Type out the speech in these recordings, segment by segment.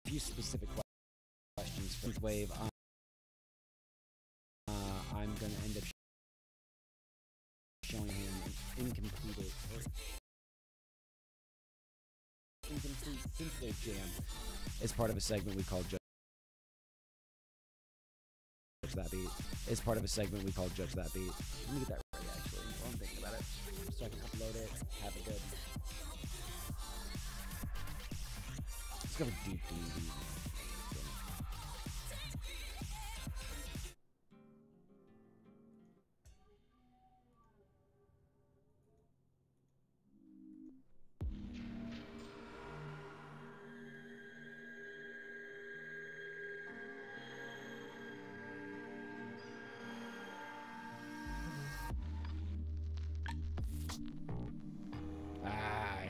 few specific questions for Synthwave. I'm going to end up showing him an incomplete Synthwave jam as part of a segment we call Judge That Beat. As part of a segment we call Judge That Beat. Let me get that right, actually, while I'm thinking about it, so I can upload it, have it good. Let's go with deep.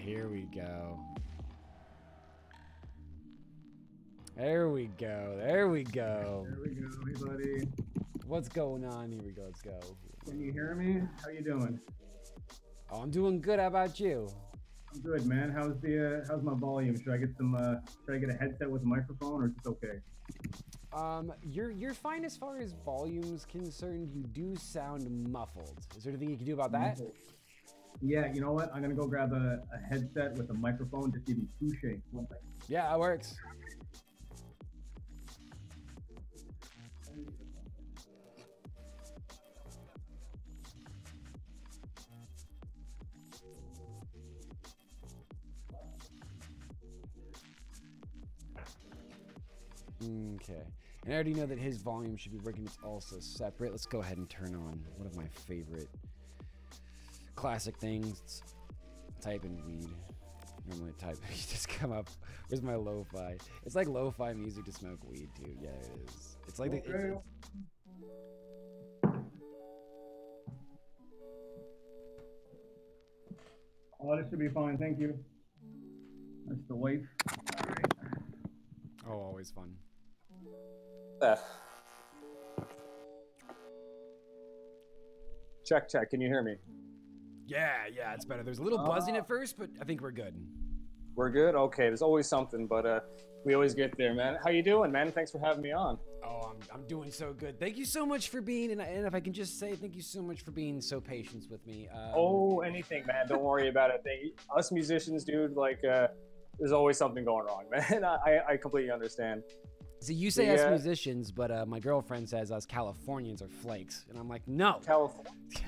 Here we go. There we go. There we go. There we go. Hey, buddy. What's going on? Here we go. Let's go. Can you hear me? How you doing? Oh, I'm doing good. How about you? I'm good, man. How's my volume? Should I get a headset with a microphone, or is it okay? You're fine as far as volume's concerned. You do sound muffled. Is there anything you can do about that? Yeah, you know what? I'm gonna go grab a headset with a microphone to see these two shakes. 1 second. Yeah, that works. Okay, and I already know that his volume should be working. It's also separate. Let's go ahead and turn on one of my favorite classic things. Type in weed. Normally type, you just come up. Where's my lo-fi? It's like lo-fi music to smoke weed, dude. Yeah, it is. It's like Oh, this should be fine. Thank you. That's the wife. All right. Oh, always fun. Check. Can you hear me? Yeah, it's better. There's a little buzzing at first, but I think we're good. We're good? Okay, there's always something, but we always get there, man. How you doing, man? Thanks for having me on. Oh, I'm doing so good. Thank you so much for being, and if I can just say thank you so much for being so patient with me. Oh, anything, man. Don't worry about it. Us musicians, dude, like, there's always something going wrong, man. I completely understand. So you say us musicians, but my girlfriend says us Californians are flakes, and I'm like, no.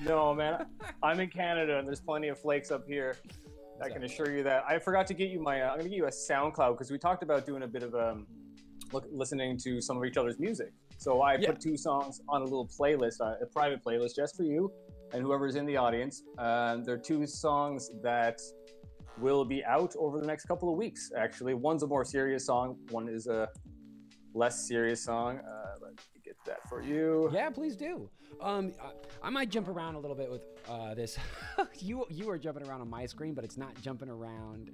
No, man. I'm in Canada, and there's plenty of flakes up here. I can assure you that. I forgot to get you I'm gonna get you a SoundCloud, because we talked about doing a bit of listening to some of each other's music. So I put 2 songs on a little playlist, a private playlist just for you and whoever's in the audience. They're 2 songs that will be out over the next couple of weeks, actually. One's a more serious song. One is a less serious song. Let me get that for you. Yeah, please do. I might jump around a little bit with this. you are jumping around on my screen, but it's not jumping around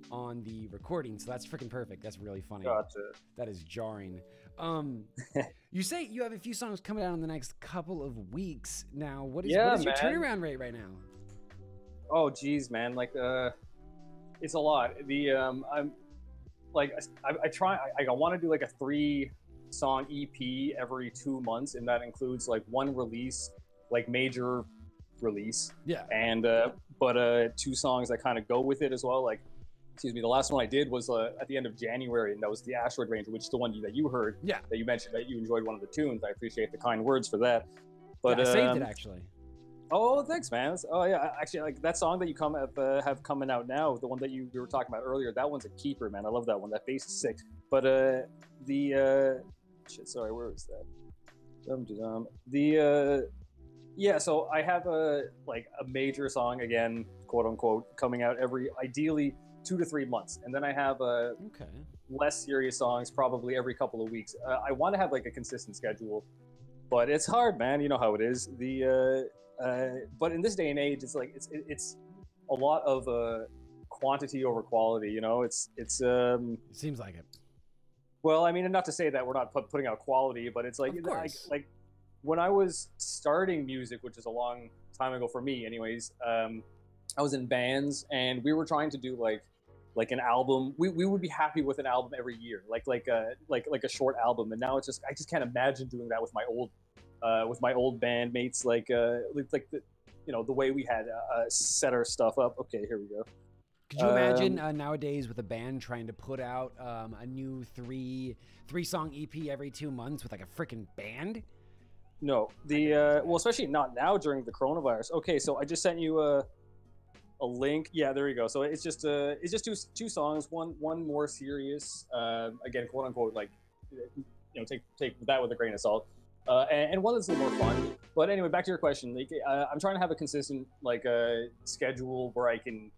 on the recording, so that's freaking perfect. That's really funny. Gotcha. That is jarring. You say you have a few songs coming out in the next couple of weeks. Now, what is your turnaround rate right now? Oh, geez, man. Like, it's a lot. I'm like, I want to do like a 3-song EP every 2 months, and that includes like 1 release, like major release. Yeah. And but 2 songs that kind of go with it as well. Like, excuse me, the last one I did was at the end of January, and that was the Asteroid Ranger, which is the one that you heard. Yeah. That you mentioned that you enjoyed one of the tunes. I appreciate the kind words for that. But yeah, I saved it actually. Oh, thanks, man. Oh, yeah. Actually, like that song that you have coming out now, the one that we were talking about earlier, that one's a keeper, man. I love that one. That bass is sick. But shit. Sorry, where was that? Yeah. So I have a major song again, quote unquote, coming out ideally 2 to 3 months, and then I have less serious songs probably every couple of weeks. I want to have like a consistent schedule, but it's hard, man. You know how it is. But in this day and age, it's like it's a lot of quantity over quality. You know, it seems like it. Well, I mean, not to say that we're not putting out quality, but it's like like when I was starting music, which is a long time ago for me, anyways. I was in bands, and we were trying to do like like an album. We would be happy with an album every year, like a short album. And now it's just I just can't imagine doing that with my old bandmates, like the the way we had set our stuff up. Okay, here we go. Could you imagine nowadays with a band trying to put out a new three-song EP every 2 months with like a freaking band? No, well, especially not now during the coronavirus. Okay, so I just sent you a link. Yeah, there you go. So it's just two songs, one more serious, again, quote unquote, like, take that with a grain of salt, and one that's a little more fun. But anyway, back to your question. Like, I'm trying to have a consistent schedule where I can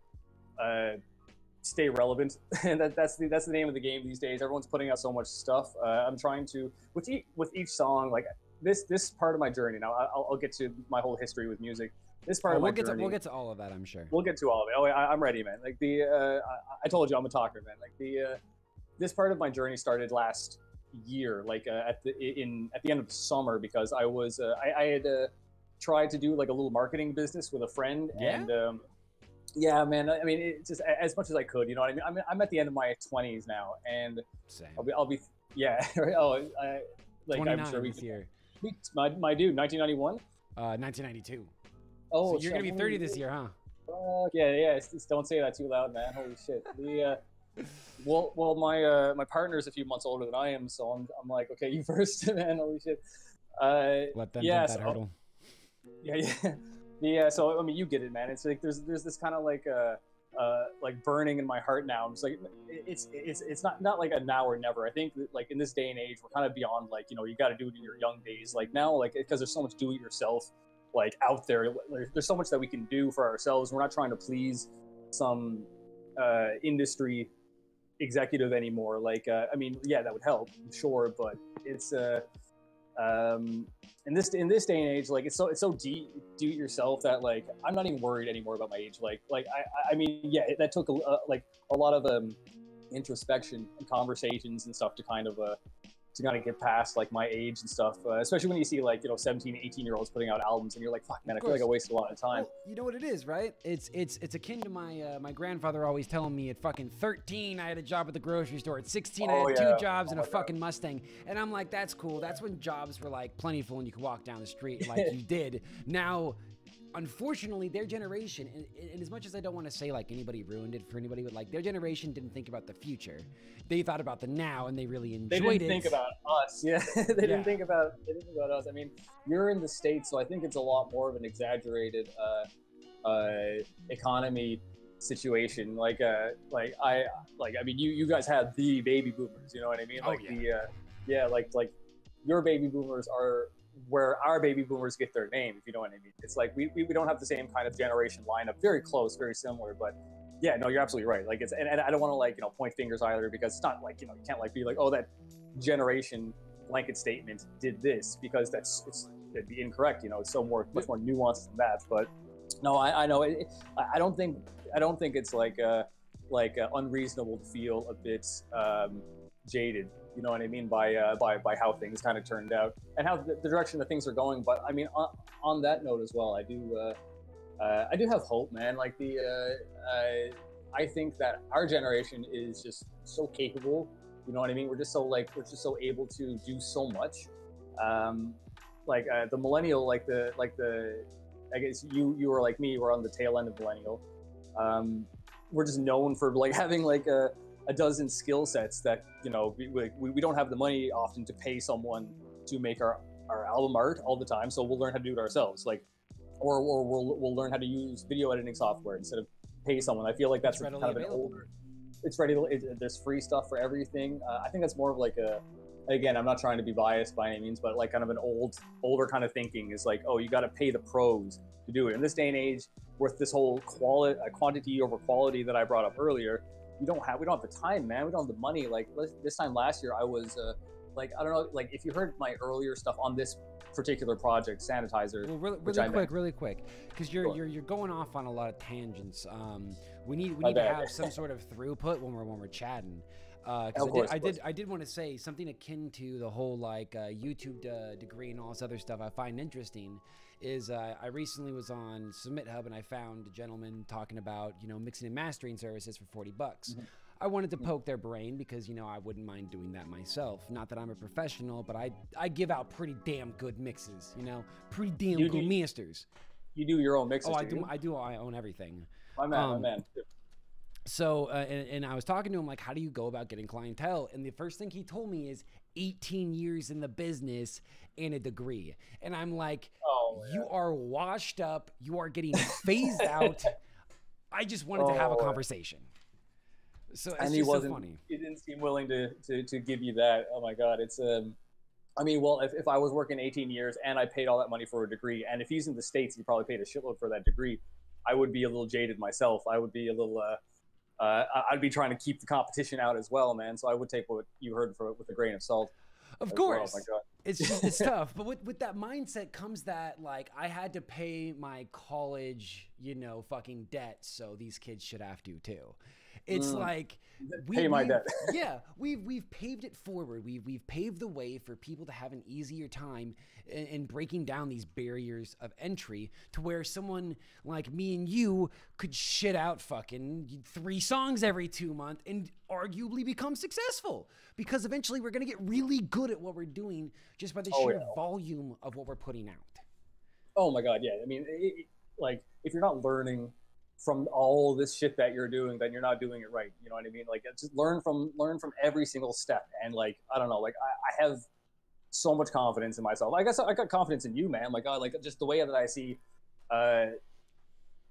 stay relevant, and that's the name of the game these days. Everyone's putting out so much stuff. I'm trying to with each song, like this part of my journey. Now I'll get to my whole history with music. This part of my journey. We'll get to all of that, I'm sure. We'll get to all of it. Oh, I'm ready, man. Like I told you I'm a talker, man. Like this part of my journey started last year, like at the end of the summer, because I had tried to do like a little marketing business with a friend, and yeah, man. I mean, it's just as much as I could. You know what I mean? I'm at the end of my 20s now, and same. I'll be yeah. Oh, like I'm sure this year. My dude, 1991. 1992. Oh, so you're gonna be 30 this year, huh? Yeah. Just don't say that too loud, man. Holy shit. Well, my partner's a few months older than I am, so I'm like, okay, you first, man. Holy shit. Let them jump that hurdle. Yeah. So I mean, you get it, man. It's like there's this kind of like burning in my heart now. I'm just like, it's not like a now or never. I think that, like, in this day and age, we're kind of beyond like, you got to do it in your young days. Like now, like, because there's so much do it yourself like out there. There's so much that we can do for ourselves. We're not trying to please some industry executive anymore. Like I mean, yeah, that would help, I'm sure, but it's in this day and age, like it's so do it yourself that like I'm not even worried anymore about my age. Like I mean, yeah, that took a lot of introspection and conversations and stuff to kind of get past like my age and stuff, especially when you see like 17, 18-year-olds putting out albums and you're like, fuck, man, I feel like I wasted a lot of time. Well, you know what it is, right? It's akin to my grandfather always telling me at fucking 13 I had a job at the grocery store. At 16 I had 2 jobs and a fucking Mustang. And I'm like, that's cool. That's when jobs were like plentiful and you could walk down the street like you did. Now, unfortunately, their generation, and as much as I don't want to say like anybody ruined it for anybody, but like their generation didn't think about the future. They thought about the now, and they really enjoyed it. They didn't think about us. Yeah, they didn't think about us. I mean, you're in the States, so I think it's a lot more of an exaggerated economy situation. Like I mean, you guys had the baby boomers. You know what I mean? Like like your baby boomers are where our baby boomers get their name, if you know what I mean. It's like we don't have the same kind of generation lineup. Very close, very similar, but yeah, no, you're absolutely right. Like and I don't want to like point fingers either, because it's not like you can't like be like, oh, that generation blanket statement did this, because it'd be incorrect. It's so much more nuanced than that. But no, I know it. I don't think it's like unreasonable to feel a bit jaded. You know what I mean, by how things kind of turned out and how the direction that things are going. But I mean, on that note as well, I do have hope, man. Like I think that our generation is just so capable. You know what I mean? We're just so able to do so much. The millennial, like the I guess you were like me, we're on the tail end of millennial. We're just known for like having like a dozen skill sets that we don't have the money often to pay someone to make our album art all the time, so we'll learn how to do it ourselves, like or we'll learn how to use video editing software instead of pay someone. I feel like that's kind of an older, it's ready to, there's free stuff for everything. I think that's more of like again, I'm not trying to be biased by any means, but like kind of an older kind of thinking is like, oh, you got to pay the pros to do it. In this day and age, with this whole quantity over quality that I brought up earlier, we don't have the time, man. We don't have the money. Like this time last year, I was I don't know, like if you heard my earlier stuff on this particular project, Sanityzer. Well, really quick, because you're going off on a lot of tangents. We need to have some sort of throughput when we're chatting. Of course, I did want to say something akin to the whole like YouTube degree and all this other stuff I find interesting is I recently was on Submit Hub and I found a gentleman talking about, you know, mixing and mastering services for $40. Mm-hmm. I wanted to poke their brain because, you know, I wouldn't mind doing that myself. Not that I'm a professional, but I give out pretty damn good mixes, you know, pretty damn good masters. You do your own mixes. Oh, I do. I own everything. My man. So, and I was talking to him like, how do you go about getting clientele? And the first thing he told me is 18 years in the business and a degree. And I'm like, you are washed up. You are getting phased out. I just wanted to have a conversation. So it's just so funny. He didn't seem willing to give you that. Oh my God. It's, I mean, well, if I was working 18 years and I paid all that money for a degree, and if he's in the States, he probably paid a shitload for that degree, I would be a little jaded myself. I would be a little, I'd be trying to keep the competition out as well, man. So I would take what you heard with a grain of salt. Of course. Well. Oh my God. It's tough. But with that mindset comes that, like, I had to pay my college, you know, fucking debt, so these kids should have to too. It's like pay my debt. Yeah, we've paved it forward. We've paved the way for people to have an easier time in breaking down these barriers of entry to where someone like me and you could shit out fucking 3 songs every 2 months and arguably become successful because eventually we're gonna get really good at what we're doing just by the sheer volume of what we're putting out. Oh my God, yeah. I mean, like if you're not learning from all this shit that you're doing, then you're not doing it right. You know what I mean? Like, just learn from every single step. And like, I don't know, like I have so much confidence in myself. I guess I got confidence in you, man. Like, just the way that I see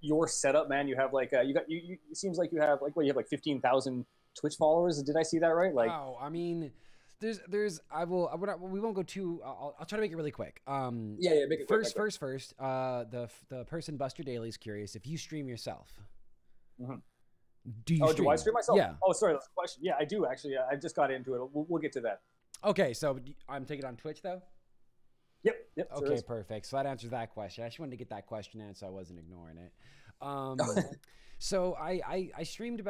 your setup, man. You have like, you it seems like you have like, you have like 15,000 Twitch followers. Did I see that right? Like, wow. I mean, we won't go too. I'll try to make it really quick. Make it first. The person Buster Daly is curious if you stream yourself. Mm-hmm. Do you? Do I stream myself? Yeah. Oh, sorry, that's a question. Yeah, I do actually. I just got into it. We'll get to that. Okay, so I'm taking it on Twitch though. Yep. Okay, perfect. So that answers that question. I just wanted to get that question answered, so I wasn't ignoring it. So I've been streaming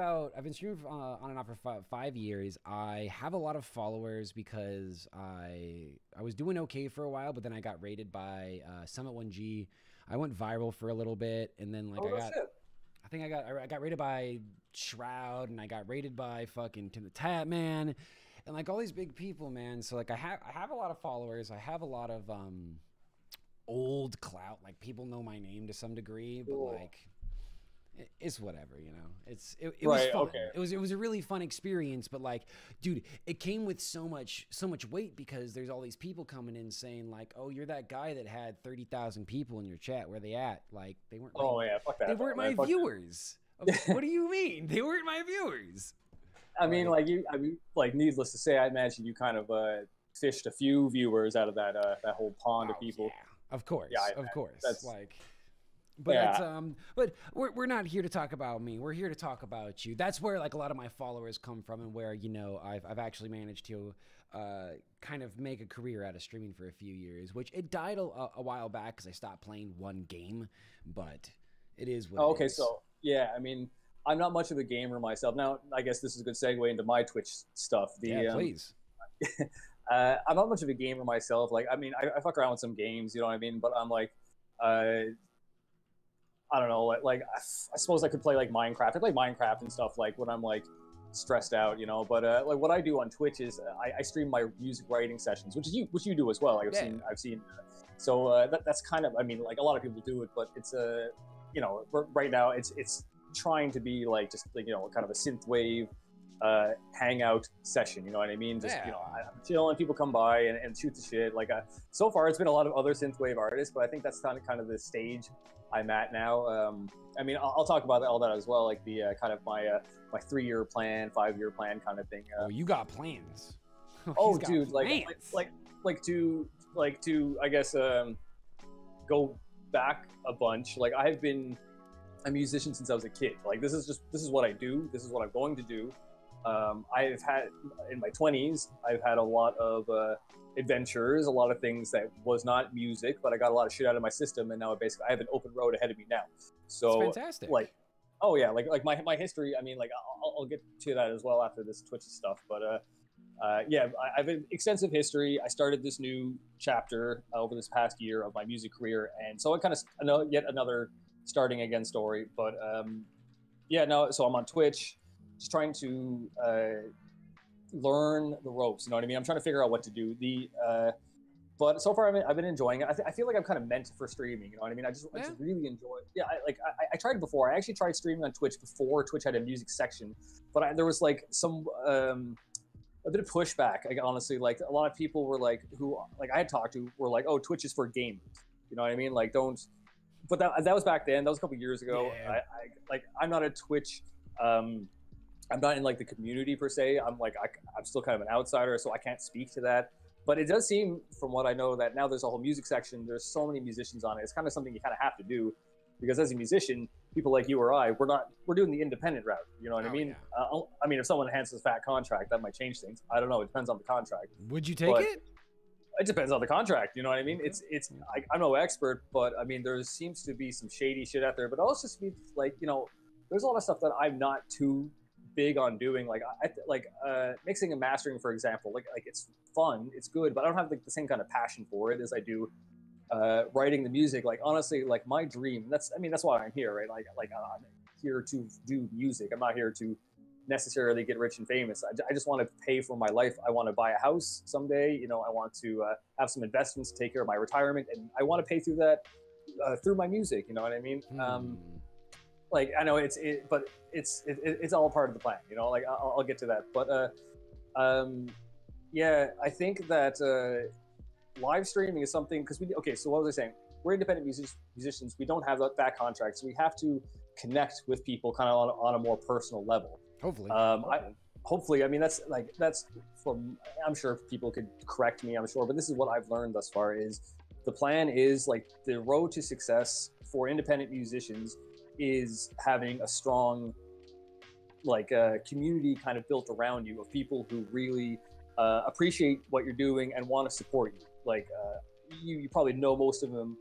on and off for 5 years. I have a lot of followers because I was doing okay for a while, but then I got raided by Summit 1G. I went viral for a little bit, and then I got raided by Shroud, and I got raided by fucking Tim the Tap Man, and like all these big people, man. So like I have a lot of followers. I have a lot of old clout. Like people know my name to some degree, but like. It's whatever, you know. It was fun. Okay. It was a really fun experience, but like, dude, it came with so much weight because there's all these people coming in saying like, "Oh, you're that guy that had 30,000 people in your chat. Where they at?" Like, they weren't. Fuck that. They weren't my viewers. What do you mean? They weren't my viewers. I mean, needless to say, I imagine you kind of fished a few viewers out of that whole pond of people. Yeah, of course, of course. That's like. But but we're not here to talk about me. We're here to talk about you. That's where like a lot of my followers come from, and where you know I've actually managed to kind of make a career out of streaming for a few years, which it died a while back because I stopped playing one game, but it is what. Okay, so yeah, I mean, I'm not much of a gamer myself. Now, I guess this is a good segue into my Twitch stuff. Please. I'm not much of a gamer myself. Like, I mean, I fuck around with some games, you know what I mean? But I'm like, I don't know, like I suppose I could play like Minecraft. I play Minecraft and stuff like when I'm like stressed out, you know. But like what I do on Twitch is I stream my music writing sessions, which you do as well. Like I've seen. So that's kind of, I mean, like a lot of people do it, but it's you know, right now it's trying to be like just like, you know, kind of a synthwave hangout session, you know what I mean? Just you know, I'm chilling, people come by and shoot the shit. Like so far it's been a lot of other synthwave artists, but I think that's kind of the stage I'm at now. I mean, I'll talk about all that as well, like the kind of my 3-year plan, 5-year plan kind of thing. Oh, you got plans? Oh, dude, like to I guess go back a bunch. Like I've been a musician since I was a kid. Like this is what I do. This is what I'm going to do. I've had in my 20s, I've had a lot of adventures, a lot of things that was not music, but I got a lot of shit out of my system, and now I have an open road ahead of me now. So that's fantastic. Like, Oh yeah, like my history. I mean, like I'll get to that as well after this Twitch stuff. But yeah, I have an extensive history. I started this new chapter over this past year of my music career, and so I kind of yet another starting again story. But yeah, no. So I'm on Twitch, just trying to learn the ropes. You know what I mean? I'm trying to figure out what to do. But so far I've been enjoying it. I feel like I'm kind of meant for streaming. You know what I mean? I just really enjoy it. Yeah, I tried it before. I actually tried streaming on Twitch before Twitch had a music section, but there was like some a bit of pushback. Like, honestly, like a lot of people were like, who like I had talked to were like, oh, Twitch is for gamers. You know what I mean? Like, don't. But that was back then. That was a couple years ago. Yeah. I'm not a Twitch. I'm not in like the community per se. I'm still kind of an outsider, so I can't speak to that. But it does seem, from what I know, that now there's a whole music section. There's so many musicians on it. It's kind of something you kind of have to do, because as a musician, people like you or I, we're doing the independent route. You know what I mean? Yeah. I mean, if someone hands us a fat contract, that might change things. I don't know. It depends on the contract. Would you take it? It depends on the contract. You know what I mean? I'm no expert, but I mean, there seems to be some shady shit out there. But also, just be like, you know, there's a lot of stuff that I'm not too big on doing, like mixing and mastering, for example. Like it's fun, it's good, but I don't have like the same kind of passion for it as I do writing the music. Like honestly, like my dream, that's why I'm here, right? Like I'm here to do music. I'm not here to necessarily get rich and famous. I just want to pay for my life. I want to buy a house someday. You know, I want to have some investments to take care of my retirement, and I want to pay through that through my music. You know what I mean? Like I know but it's all part of the plan, you know. Like I'll get to that, but yeah, I think that live streaming is something, because so what was I saying? We're independent musicians. We don't have that contract, so we have to connect with people kind of on a more personal level. Hopefully. Hopefully. I mean, that's from. I'm sure people could correct me. I'm sure, but this is what I've learned thus far. Is the plan is like the road to success for independent musicians is having a strong community kind of built around you of people who really appreciate what you're doing and want to support you. Like you probably know most of them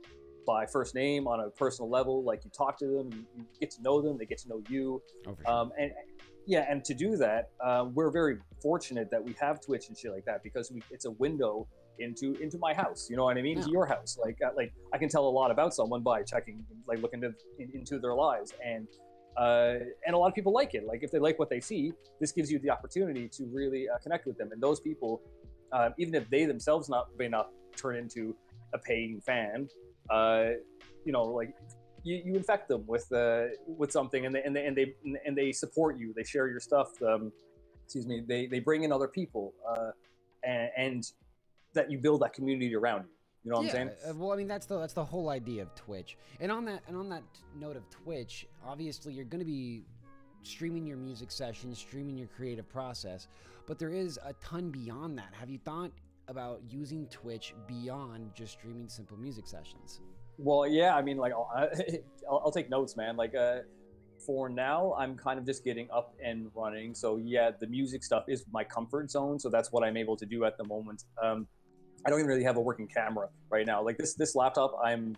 by first name on a personal level. Like you talk to them, you get to know them, they get to know you. Oh, for sure. And to do that, we're very fortunate that we have Twitch and shit like that, because it's a window into my house. You know what I mean? Yeah. To your house. Like I can tell a lot about someone by checking, like looking into their lives, and a lot of people like it. Like if they like what they see, this gives you the opportunity to really connect with them. And those people, even if they themselves may not turn into a paying fan, you know, like you infect them with something, and they support you. They share your stuff. Excuse me. They bring in other people, and that you build that community around you. You know what I'm saying? Well, I mean, that's the whole idea of Twitch. And on that note of Twitch, obviously you're going to be streaming your music sessions, streaming your creative process, but there is a ton beyond that. Have you thought about using Twitch beyond just streaming simple music sessions? Well, yeah. I mean, like I'll take notes, man. Like for now, I'm kind of just getting up and running. So yeah, the music stuff is my comfort zone. So that's what I'm able to do at the moment. I don't even really have a working camera right now. Like this laptop, I'm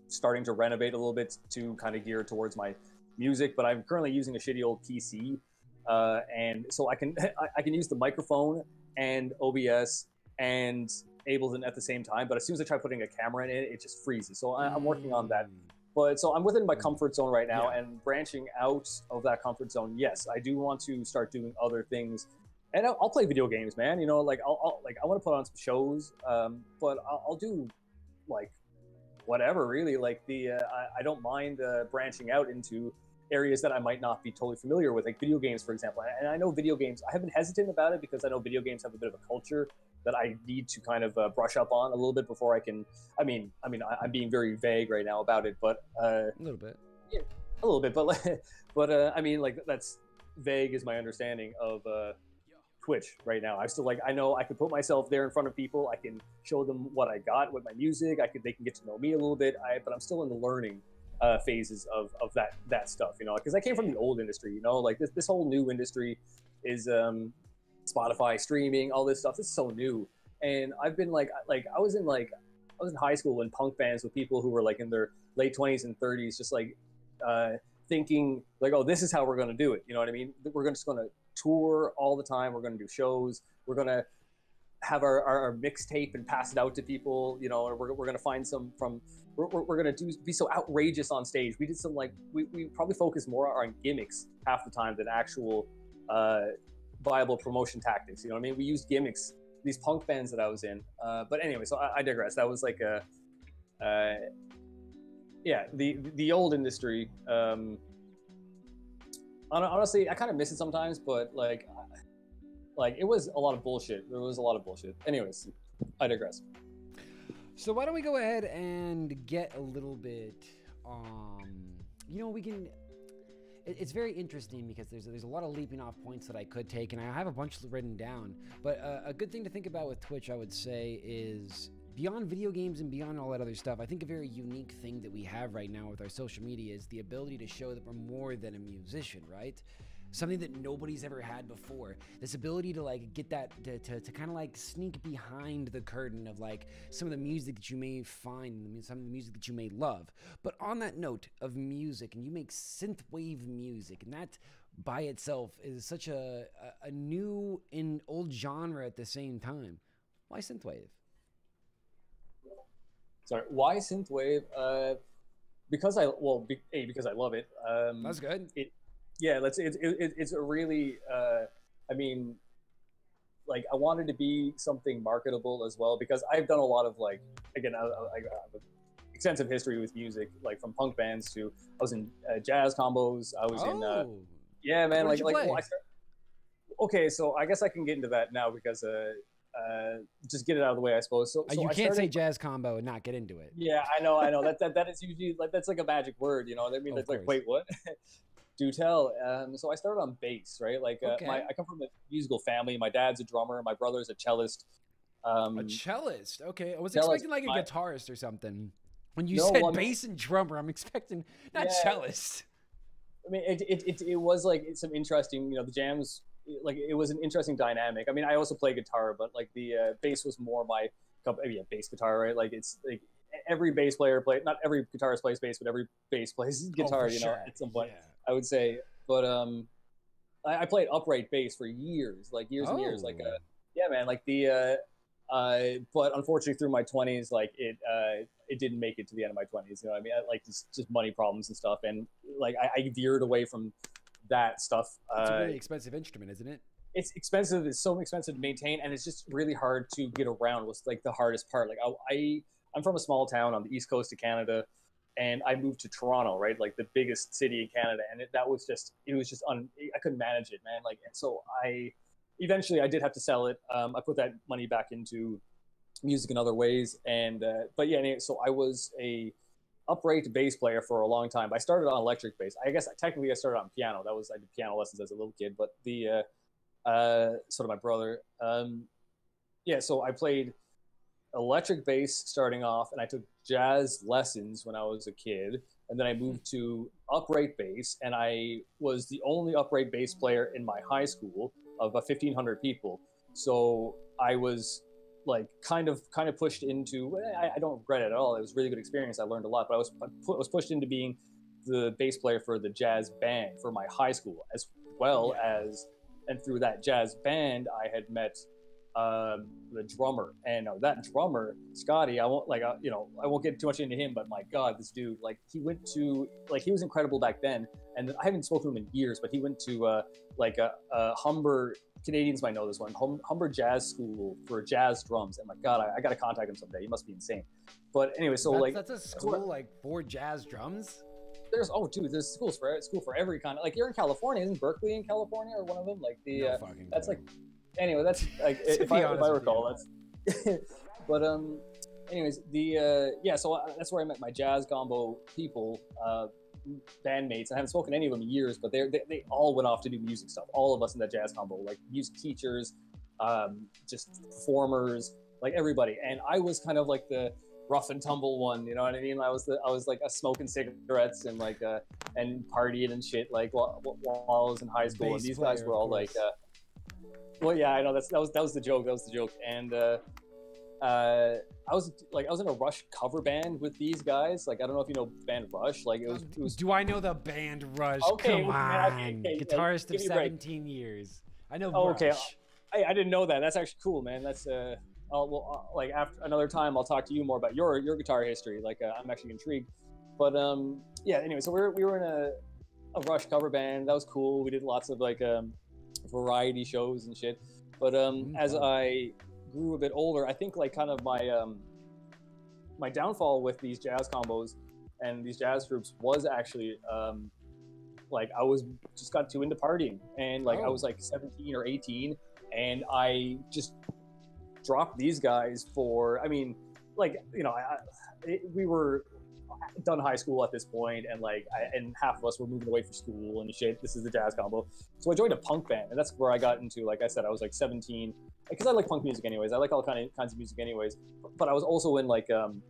starting to renovate a little bit to kind of gear towards my music, but I'm currently using a shitty old PC. And so I can use the microphone and OBS and Ableton at the same time. But as soon as I try putting a camera in it, it just freezes. So I'm working on that. But so I'm within my comfort zone right now, and branching out of that comfort zone. Yes, I do want to start doing other things. And I'll play video games, man. You know, like I want to put on some shows, but I'll do like whatever, really. Like I don't mind branching out into areas that I might not be totally familiar with, like video games, for example. And I know video games. I have been hesitant about it because I know video games have a bit of a culture that I need to kind of brush up on a little bit before I can. I mean, I'm being very vague right now about it, but a little bit, yeah, a little bit, but I mean, like that's vague is my understanding of. Twitch right now. I know I could put myself there in front of people. I can show them what I got with my music. They can get to know me a little bit. But I'm still in the learning phases of that stuff, you know, because I came from the old industry, you know, like this whole new industry is Spotify, streaming, all this stuff. This is so new, and I've been I was in high school in punk bands with people who were like in their late 20s and 30s, just like thinking like, oh, this is how we're going to do it. You know what I mean? We're just going to tour all the time. We're going to do shows. We're going to have our mixtape and pass it out to people. You know, or we're going to find some from. We're going to be so outrageous on stage. We did some like we probably focused more on gimmicks half the time than actual viable promotion tactics. You know what I mean? We used gimmicks. These punk bands that I was in. But anyway, so I digress. That was like a. Yeah, the old industry. Honestly, I kind of miss it sometimes, but like it was a lot of bullshit. There was a lot of bullshit. Anyways, I digress. So why don't we go ahead and get a little bit, you know, we can. It's very interesting because there's a lot of leaping off points that I could take, and I have a bunch written down. But a good thing to think about with Twitch, I would say, is beyond video games and beyond all that other stuff. I think a very unique thing that we have right now with our social media is the ability to show that we're more than a musician, right? Something that nobody's ever had before. This ability to like get that to kind of like sneak behind the curtain of like some of the music that you may find, some of the music that you may love. But on that note of music, and you make synthwave music, and that by itself is such a new and old genre at the same time. Why synthwave? Sorry, why synthwave? Because because I love it. That's good. Yeah, it's a really, I mean, like I wanted to be something marketable as well, because I've done a lot of like, again, I have extensive history with music, like from punk bands to, I was in jazz combos, I was in, yeah, man, okay, so I guess I can get into that now because, just get it out of the way, I suppose. So you can't say jazz combo and not get into it. Yeah, I know. That is usually like, that's like a magic word, you know what I mean? It's like, wait, what? Do tell. So I started on bass, right? Like I come from a musical family. My dad's a drummer. My brother's a cellist. A cellist? Okay. I was expecting like a guitarist or something. When you said bass and drummer, I'm expecting not cellist. I mean, it was like some interesting, you know, the jams, like it was an interesting dynamic. I mean, I also play guitar, but like the bass was more my bass guitar, right? Like it's like every bass player not every guitarist plays bass, but every bass plays guitar, you know, at some point. Yeah. I would say, but I played upright bass for years, like years and years, like yeah, man, like but unfortunately through my 20s, like it didn't make it to the end of my 20s, you know what I mean? Like just money problems and stuff, and like I veered away from that stuff. It's a really expensive instrument, isn't it? It's expensive. It's so expensive to maintain, and it's just really hard to get around. Was like the hardest part. Like I'm from a small town on the east coast of Canada. And I moved to Toronto, right? Like the biggest city in Canada. And I couldn't manage it, man. Like, and so eventually I did have to sell it. I put that money back into music in other ways. And, but yeah, anyway, so I was a upright bass player for a long time. I started on electric bass. I guess technically I started on piano. I did piano lessons as a little kid, but so did my brother. Yeah, so I played electric bass starting off, and I took jazz lessons when I was a kid, and then I moved to upright bass, and I was the only upright bass player in my high school of 1,500 people. So I was like kind of pushed into, I don't regret it at all. It was a really good experience. I learned a lot, but I was pushed into being the bass player for the jazz band for my high school, as well as, and through that jazz band, I had met the drummer, and that drummer, Scotty, I won't get too much into him, but my God, this dude, like he was incredible back then, and I haven't spoken to him in years, but he went to a Humber, Canadians might know this one, Humber Jazz School for jazz drums, and my God, I got to contact him someday. He must be insane. But anyway, so that's a school like for jazz drums. There's schools for every kind of, like, you're in California, isn't Berkeley in California or one of them? Like that's like. Anyway, that's like if I recall, that's. But anyways, so that's where I met my jazz combo people, bandmates. I haven't spoken to any of them in years, but they all went off to do music stuff. All of us in that jazz combo, like music teachers, just performers, like everybody. And I was kind of like the rough and tumble one, you know what I mean? I was like smoking cigarettes and like and partying and shit, like while I was in high school. And these guys were all like. Well, yeah, I know that was the joke. And I was in a Rush cover band with these guys. Like, I don't know if you know band Rush. Like, it was. Do I know the band Rush? Okay, Come on, man, okay, guitarist of give me a break. 17 years. I know Oh, Rush. okay. I didn't know that. That's actually cool, man. That's like after another time, I'll talk to you more about your guitar history. Like, I'm actually intrigued. But yeah. Anyway, so we were in a Rush cover band. That was cool. We did lots of like variety shows and shit. But as I grew a bit older, I think like kind of my downfall with these jazz combos and these jazz groups was actually like I was just got too into partying, and like I was like 17 or 18, and I just dropped these guys for, I mean, like, you know, we were done high school at this point, and like and half of us were moving away for school and shit. This is the jazz combo, so I joined a punk band, and that's where I got into, like I said, I was like 17, because I like punk music anyways. I like all kinds of music anyways, but I was also in like an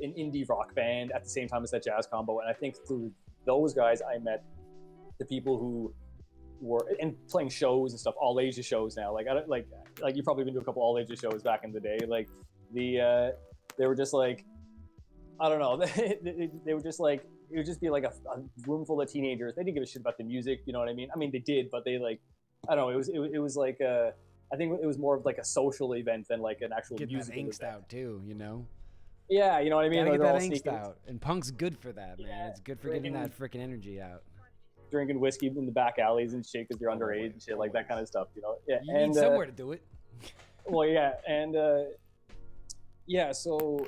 indie rock band at the same time as that jazz combo, and I think through those guys I met the people who were and playing shows and stuff, all ages shows now. Like I don't like you've probably been to a couple all ages shows back in the day. Like they were just like, I don't know, they were just like, it would just be like a room full of teenagers. They didn't give a shit about the music, you know what I mean? I mean, they did, but they like, I don't know, it was like I think it was more of like a social event than like an actual music event. Get that angst event. out too, you know? Yeah, you know what I mean? Gotta get that angst out. And punk's good for that, man. Yeah, it's good for getting that freaking energy out. Drinking whiskey in the back alleys and shit because you're underage and shit, like that kind of stuff, you know? Yeah, you need somewhere to do it. Well, yeah, and yeah, so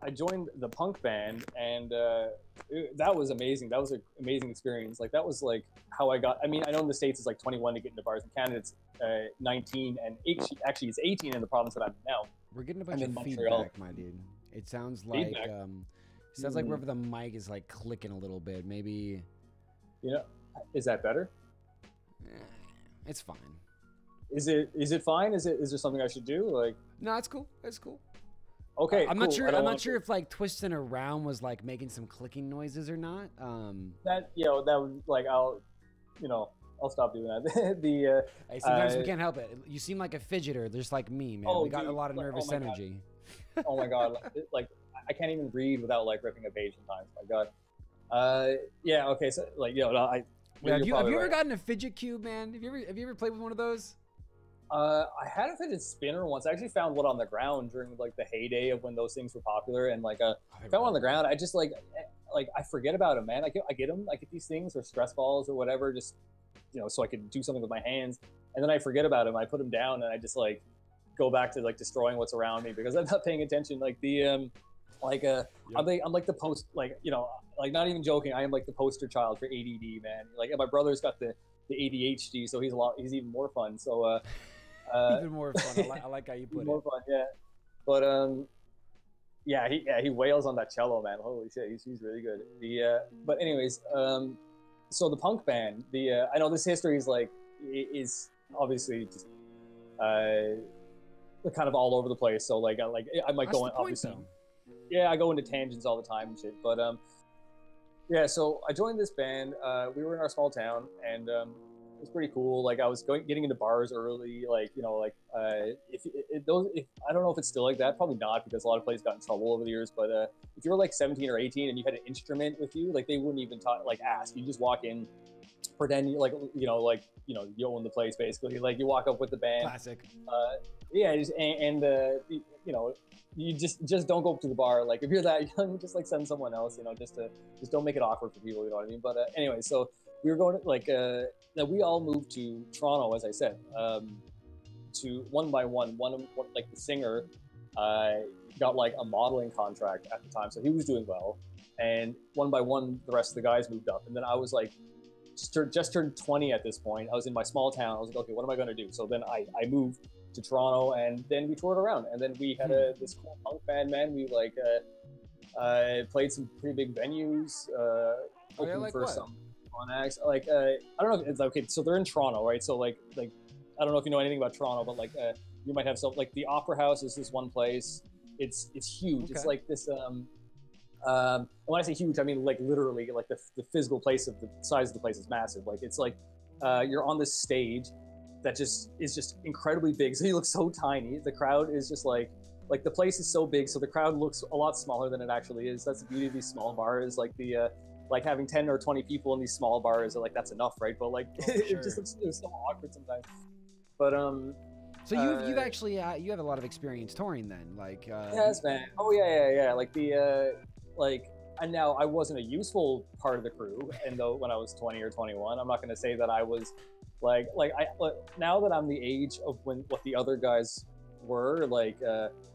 I joined the punk band, and that was amazing. That was an amazing experience. Like, that was like how I got, I mean, I know in the States it's like 21 to get into bars. In Canada it's 19, and actually it's 18 in the province that I'm in now. We're getting a bunch of feedback, my dude. It sounds like like wherever the mic is like clicking a little bit. Maybe. You know, is that better? It's fine. Is it fine? Is there something I should do? Like, no, it's cool. It's cool. Okay, I'm not sure. I'm not sure if like twisting around was like making some clicking noises or not. That that was like I'll stop doing that. Hey, sometimes we can't help it. You seem like a fidgeter, just like me, man. We got a lot of nervous energy. Oh my god! Like I can't even read without like ripping a page sometimes. My god. Yeah. Okay. So like, have you ever gotten a fidget cube, man? Have you ever played with one of those? I had a fidget spinner once. I actually found one on the ground during like the heyday of when those things were popular, and like I found one on the ground. I just like I forget about them, man. I get them. I get these things or stress balls or whatever, just so I could do something with my hands, and then I forget about them. I put them down, and I just like go back to like destroying what's around me because I'm not paying attention. Like I'm like the post, like like not even joking. I am like the poster child for ADD, man. Like my brother's got the ADHD, so he's even more fun. So even more fun. I like how you put it. More fun, yeah. But he wails on that cello, man. Holy shit, he's really good. But anyways, so the punk band, I know this history is obviously just kind of all over the place. So like I might go in, obviously. Yeah, I go into tangents all the time and shit. But yeah, so I joined this band. We were in our small town, and it was pretty cool. Like I was getting into bars early. Like if I don't know if it's still like that. Probably not, because a lot of places got in trouble over the years. But if you were like 17 or 18 and you had an instrument with you, like they wouldn't even ask. You just walk in, pretend you you own the place basically. Like you walk up with the band. Classic. Yeah, you just don't go up to the bar. Like if you're that young, just like send someone else. Just don't make it awkward for people. You know what I mean? But anyway, so we were going to that we all moved to Toronto, as I said, to one by one. One like the singer got like a modeling contract at the time, so he was doing well. And one by one, the rest of the guys moved up, and then I was like just turned 20 at this point. I was in my small town. I was like, okay, what am I going to do? So then I moved to Toronto, and then we toured around, and then we had this cool punk band, man. We played some pretty big venues, like for what? some fun acts. Like I don't know if it's okay. So they're in Toronto, right? So like I don't know if you know anything about Toronto, but like you might have like the Opera House is this one place. It's huge. Okay. It's like this. And when I say huge, I mean like literally like the physical place of the size of the place is massive. Like it's like you're on this stage that is just incredibly big. So you look so tiny. The crowd is just like like the place is so big, so the crowd looks a lot smaller than it actually is. That's the beauty of these small bars. Like like having 10 or 20 people in these small bars, like that's enough, right? But like it just looks so awkward sometimes. But So you've actually you have a lot of experience touring then, like. Yes, man. Oh yeah. Like and now I wasn't a useful part of the crew, and though when I was 20 or 21, I'm not going to say that I was now that I'm the age of what the other guys were,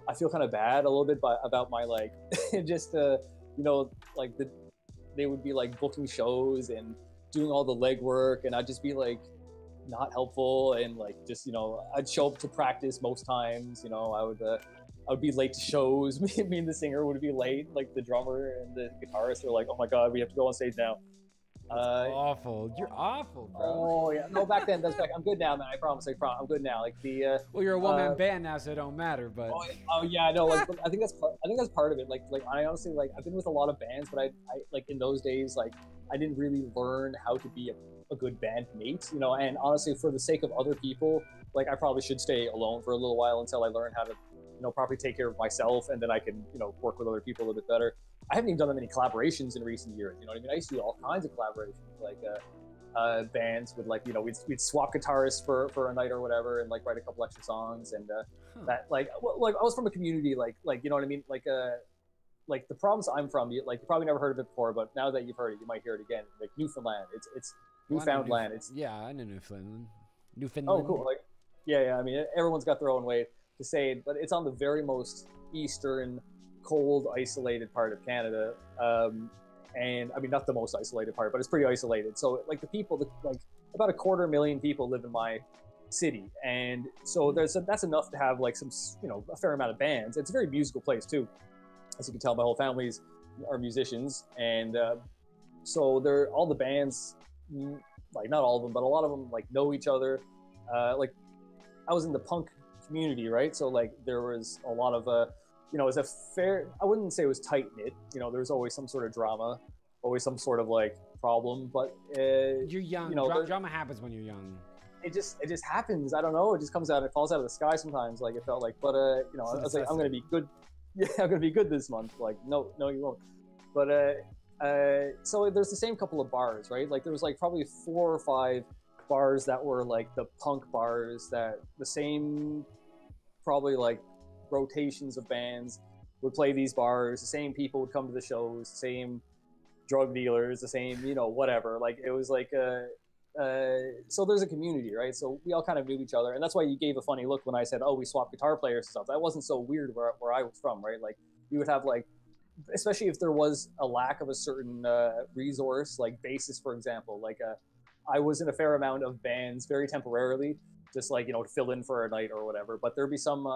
I feel kind of bad a little bit about my just they would be like booking shows and doing all the legwork, and I'd just be like not helpful, and I'd show up to practice most times. I would be late to shows. Me and the singer would be late. Like the drummer and the guitarist are like, "Oh my god, we have to go on stage now." Awful. You're awful, bro. Oh yeah. No, back then. That's back. I'm good now, man. I promise. I'm good now. Well, you're a one-man band now, so it don't matter. But. Oh yeah, no. I think that's part of it. I honestly I've been with a lot of bands, but I in those days I didn't really learn how to be a good bandmate. And honestly, for the sake of other people, I probably should stay alone for a little while until I learn how to properly take care of myself, and then I can work with other people a little bit better. I haven't even done that many collaborations in recent years. You know what I mean? I used to do all kinds of collaborations, bands would we'd swap guitarists for a night or whatever, and write a couple extra songs, and that I was from a community you know what I mean, the province I'm from, you probably never heard of it before, but now that you've heard it, you might hear it again. Newfoundland. It's Newfoundland. I know Newfoundland. Oh, cool. Yeah. I mean, everyone's got their own way to say it, but it's on the very most eastern, cold, isolated part of Canada. And I mean, not the most isolated part, but it's pretty isolated. So the people, about 250,000 people live in my city. And so that's enough to have some, a fair amount of bands. It's a very musical place too. As you can tell, my whole family's are musicians. And so all the bands, not all of them, but a lot of them know each other. I was in the punk community, right? So there was a lot of it was a fair, I wouldn't say it was tight knit. There was always some sort of drama, always some sort of problem. But you're young. Drama happens when you're young. It just happens. I don't know. It just comes out. It falls out of the sky sometimes. It felt like. But I was like, I'm gonna be good. Yeah, I'm gonna be good this month. No, you won't. But so there's the same couple of bars, right? There was probably 4 or 5 bars that were the punk bars, that the same probably rotations of bands would play these bars. The same people would come to the shows, the same drug dealers, the same whatever. It was so there's a community, right? So we all kind of knew each other, and that's why you gave a funny look when I said, oh, we swapped guitar players and stuff. That wasn't so weird where I was from, right? You would have especially if there was a lack of a certain resource, bassist, for example. I was in a fair amount of bands very temporarily, just to fill in for a night or whatever. But there'd be some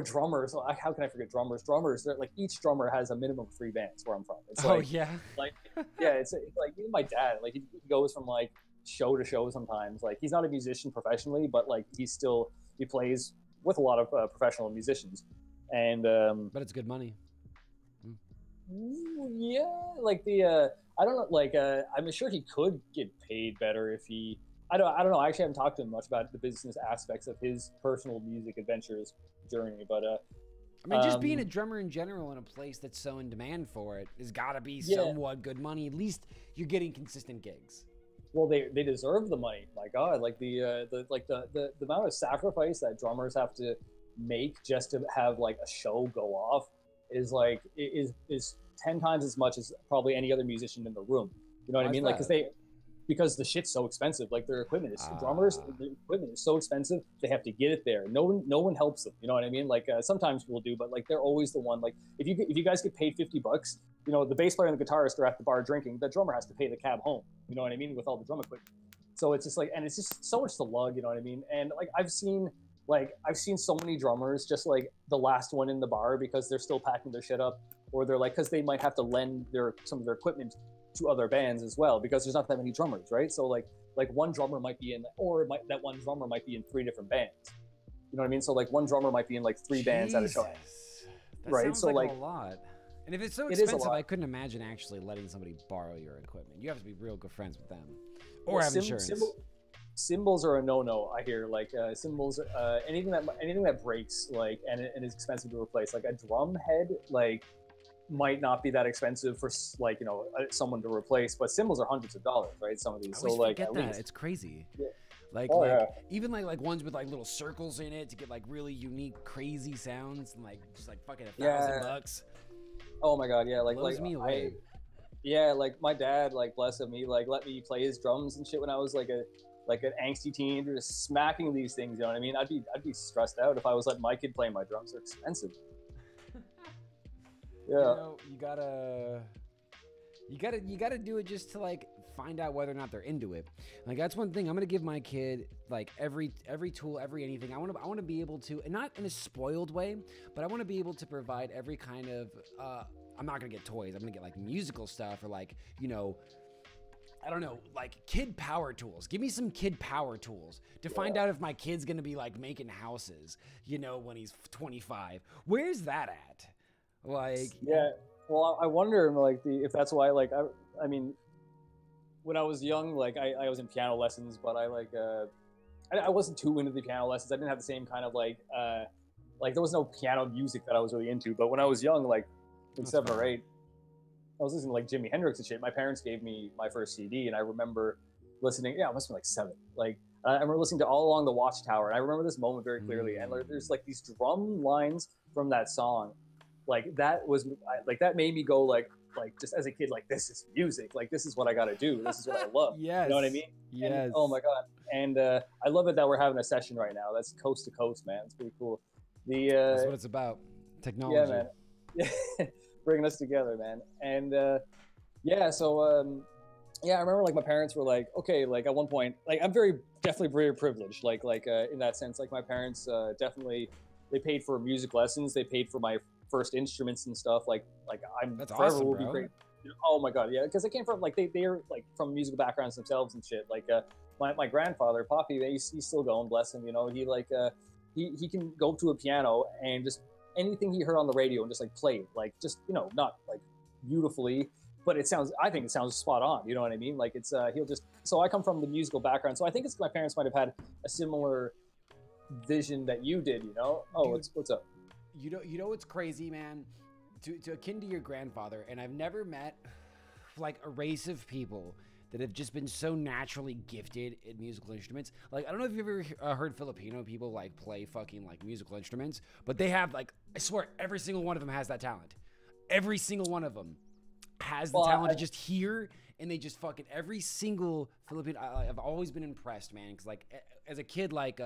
drummers. How can I forget drummers? Drummers, each drummer has a minimum of 3 bands where I'm from. It's yeah. It's even my dad, he goes from show to show sometimes. He's not a musician professionally, but he plays with a lot of professional musicians. And but it's good money. Yeah, I don't know, I'm sure he could get paid better if he, I don't know. I actually haven't talked to him much about the business aspects of his personal music adventures journey, but I mean, just being a drummer in general in a place that's so in demand for it has got to be somewhat good money. At least you're getting consistent gigs. Well, they deserve the money. My God, the amount of sacrifice that drummers have to make just to have a show go off is is 10 times as much as probably any other musician in the room. You know what I mean? Because the shit's so expensive. Their equipment is drummers. The equipment is so expensive. They have to get it there. No one helps them. You know what I mean? Sometimes people do, but they're always the one. If you guys get paid $50, the bass player and the guitarist are at the bar drinking. The drummer has to pay the cab home. You know what I mean? With all the drum equipment. So it's just and it's just so much to lug. You know what I mean? And I've seen so many drummers just the last one in the bar because they're still packing their shit up, or they're because they might have to lend some of their equipment to other bands as well, because there's not that many drummers, right? So one drummer might be in, that one drummer might be in 3 different bands. You know what I mean? So one drummer might be in 3 bands at a show. That sounds a lot. And if it's so expensive, I couldn't imagine actually letting somebody borrow your equipment. You have to be real good friends with them, or have insurance. cymbals are a no-no. I hear like cymbals, anything that breaks like and is expensive to replace. Like a drum head, like might not be that expensive for like someone to replace, but cymbals are hundreds of dollars, right? Some of these, I always forget that. It's crazy. Yeah. Like, even like ones with like little circles in it to get like really unique, crazy sounds, and like just like fucking $1,000. Oh my god, yeah, Blows me away. Like my dad, like bless him, he like let me play his drums and shit when I was like an angsty teenager, just smacking these things. You know what I mean? I'd be stressed out if I was letting my kid play my drums. They're expensive. Yeah, you gotta do it just to like find out whether or not they're into it. Like that's one thing I'm gonna give my kid, like every tool, every anything. I want to be able to, and not in a spoiled way, but I want to be able to provide every kind of I'm not gonna get toys. I'm gonna get like musical stuff, or like I don't know, like kid power tools. Give me some kid power tools to find out if my kid's gonna be like making houses, when he's 25. Where's that at? Like, yeah. Well, I wonder like if that's why, like, I mean, when I was young, like I was in piano lessons, but I wasn't too into the piano lessons. I didn't have the same kind of like there was no piano music that I was really into. But when I was young, like in 7 or 8, I was listening to like Jimi Hendrix and shit. My parents gave me my first CD, and I remember listening. Yeah, it must have been like 7. Like I remember listening to All Along the Watchtower, and I remember this moment very clearly. And there's like these drum lines from that song. Like that made me go like just as a kid, like this is music, like this is what I gotta do, this is what I love. Yes. You know what I mean? Yes. And, oh my god. And I love it that we're having a session right now. That's coast to coast, man. It's pretty cool. That's what it's about. Technology. Yeah, man. Yeah, bringing us together, man. And so I remember like my parents were like, okay, like at one point, like I'm definitely very privileged, like in that sense. Like my parents definitely, they paid for music lessons, they paid for my first instruments and stuff. Like I'm That's forever awesome, will be bro. great. Oh my god, yeah, because they came from like they're like from musical backgrounds themselves and shit. Like my grandfather Poppy, he's still going, bless him. He like he can go to a piano and just anything he heard on the radio and just like play it, like just not like beautifully, but I think it sounds spot on. You know what I mean? Like it's he'll just, so I come from the musical background, so I think my parents might have had a similar vision that you did. Oh, what's up? You know what's crazy, man? To akin to your grandfather, and I've never met like a race of people that have just been so naturally gifted in musical instruments. Like I don't know if you've ever heard Filipino people like play fucking like musical instruments, but they have like, I swear every single one of them has that talent. Every single one of them has the talent to just hear, and they just fucking, every single Filipino, I've always been impressed, man, because like as a kid, like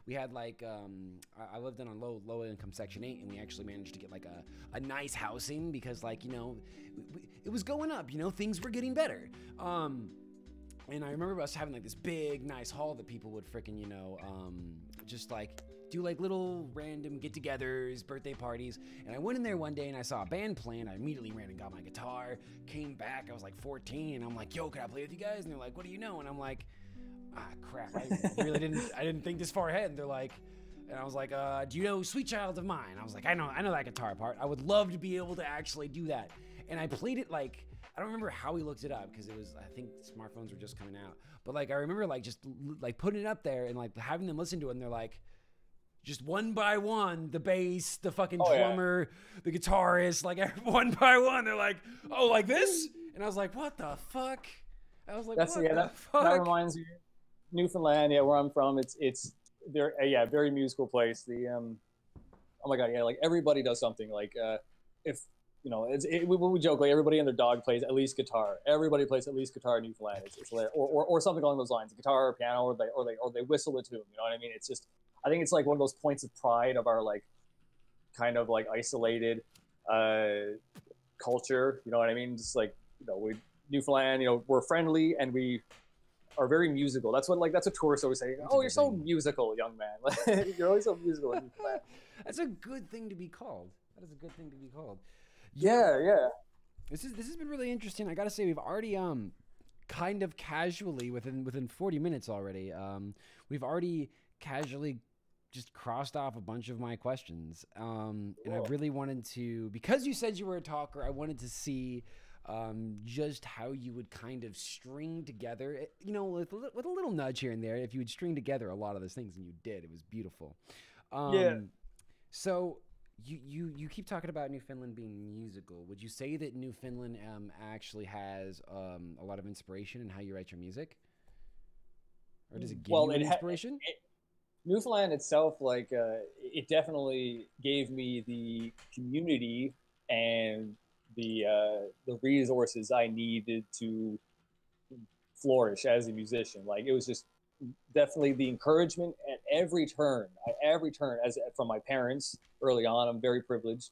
we had like I lived in a low income section 8, and we actually managed to get like a nice housing because like it was going up, things were getting better. And I remember us having like this big nice hall that people would freaking just like do like little random get-togethers, birthday parties. And I went in there one day and I saw a band playing. I immediately ran and got my guitar, came back. I was like 14, and I'm like, yo, can I play with you guys? And they're like, what do you know? And I'm like, crap, I really didn't think this far ahead. And they're like, and I was like, do you know Sweet Child of Mine? I was like, I know that guitar part. I would love to be able to actually do that. And I played it like, I don't remember how we looked it up because I think smartphones were just coming out. But like I remember like just like putting it up there and like having them listen to it, and they're like, just one by one, the bass, the fucking drummer, the guitarist, like one by one, they're like, oh, like this? And I was like, what the fuck? I was like, what the fuck? That reminds me, Newfoundland, where I'm from, it's very musical place. Oh my god, like everybody does something. Like if we joke, like everybody and their dog plays at least guitar. Everybody plays at least guitar in Newfoundland. It's hilarious. Or something along those lines, guitar or piano, or they whistle a tune. You know what I mean? It's just, I think it's like one of those points of pride of our like kind of like isolated culture. You know what I mean? Just like Newfoundland, we're friendly and we are very musical. That's what tourists always say. Oh, you're so musical, young man. You're always so musical in Newfoundland. That's a good thing to be called. That is a good thing to be called. Yeah. This has been really interesting. I gotta say, we've already kind of casually within 40 minutes already. We've already casually just crossed off a bunch of my questions. And I really wanted to, because you said you were a talker, I wanted to see just how you would kind of string together, with a little nudge here and there, if you would string together a lot of those things, and you did. It was beautiful. Yeah. So you keep talking about Newfoundland being musical. Would you say that Newfoundland actually has a lot of inspiration in how you write your music? Or does it give you inspiration? Newfoundland itself, like, it definitely gave me the community and the resources I needed to flourish as a musician. Like, it was just definitely the encouragement at every turn, as from my parents early on. I'm very privileged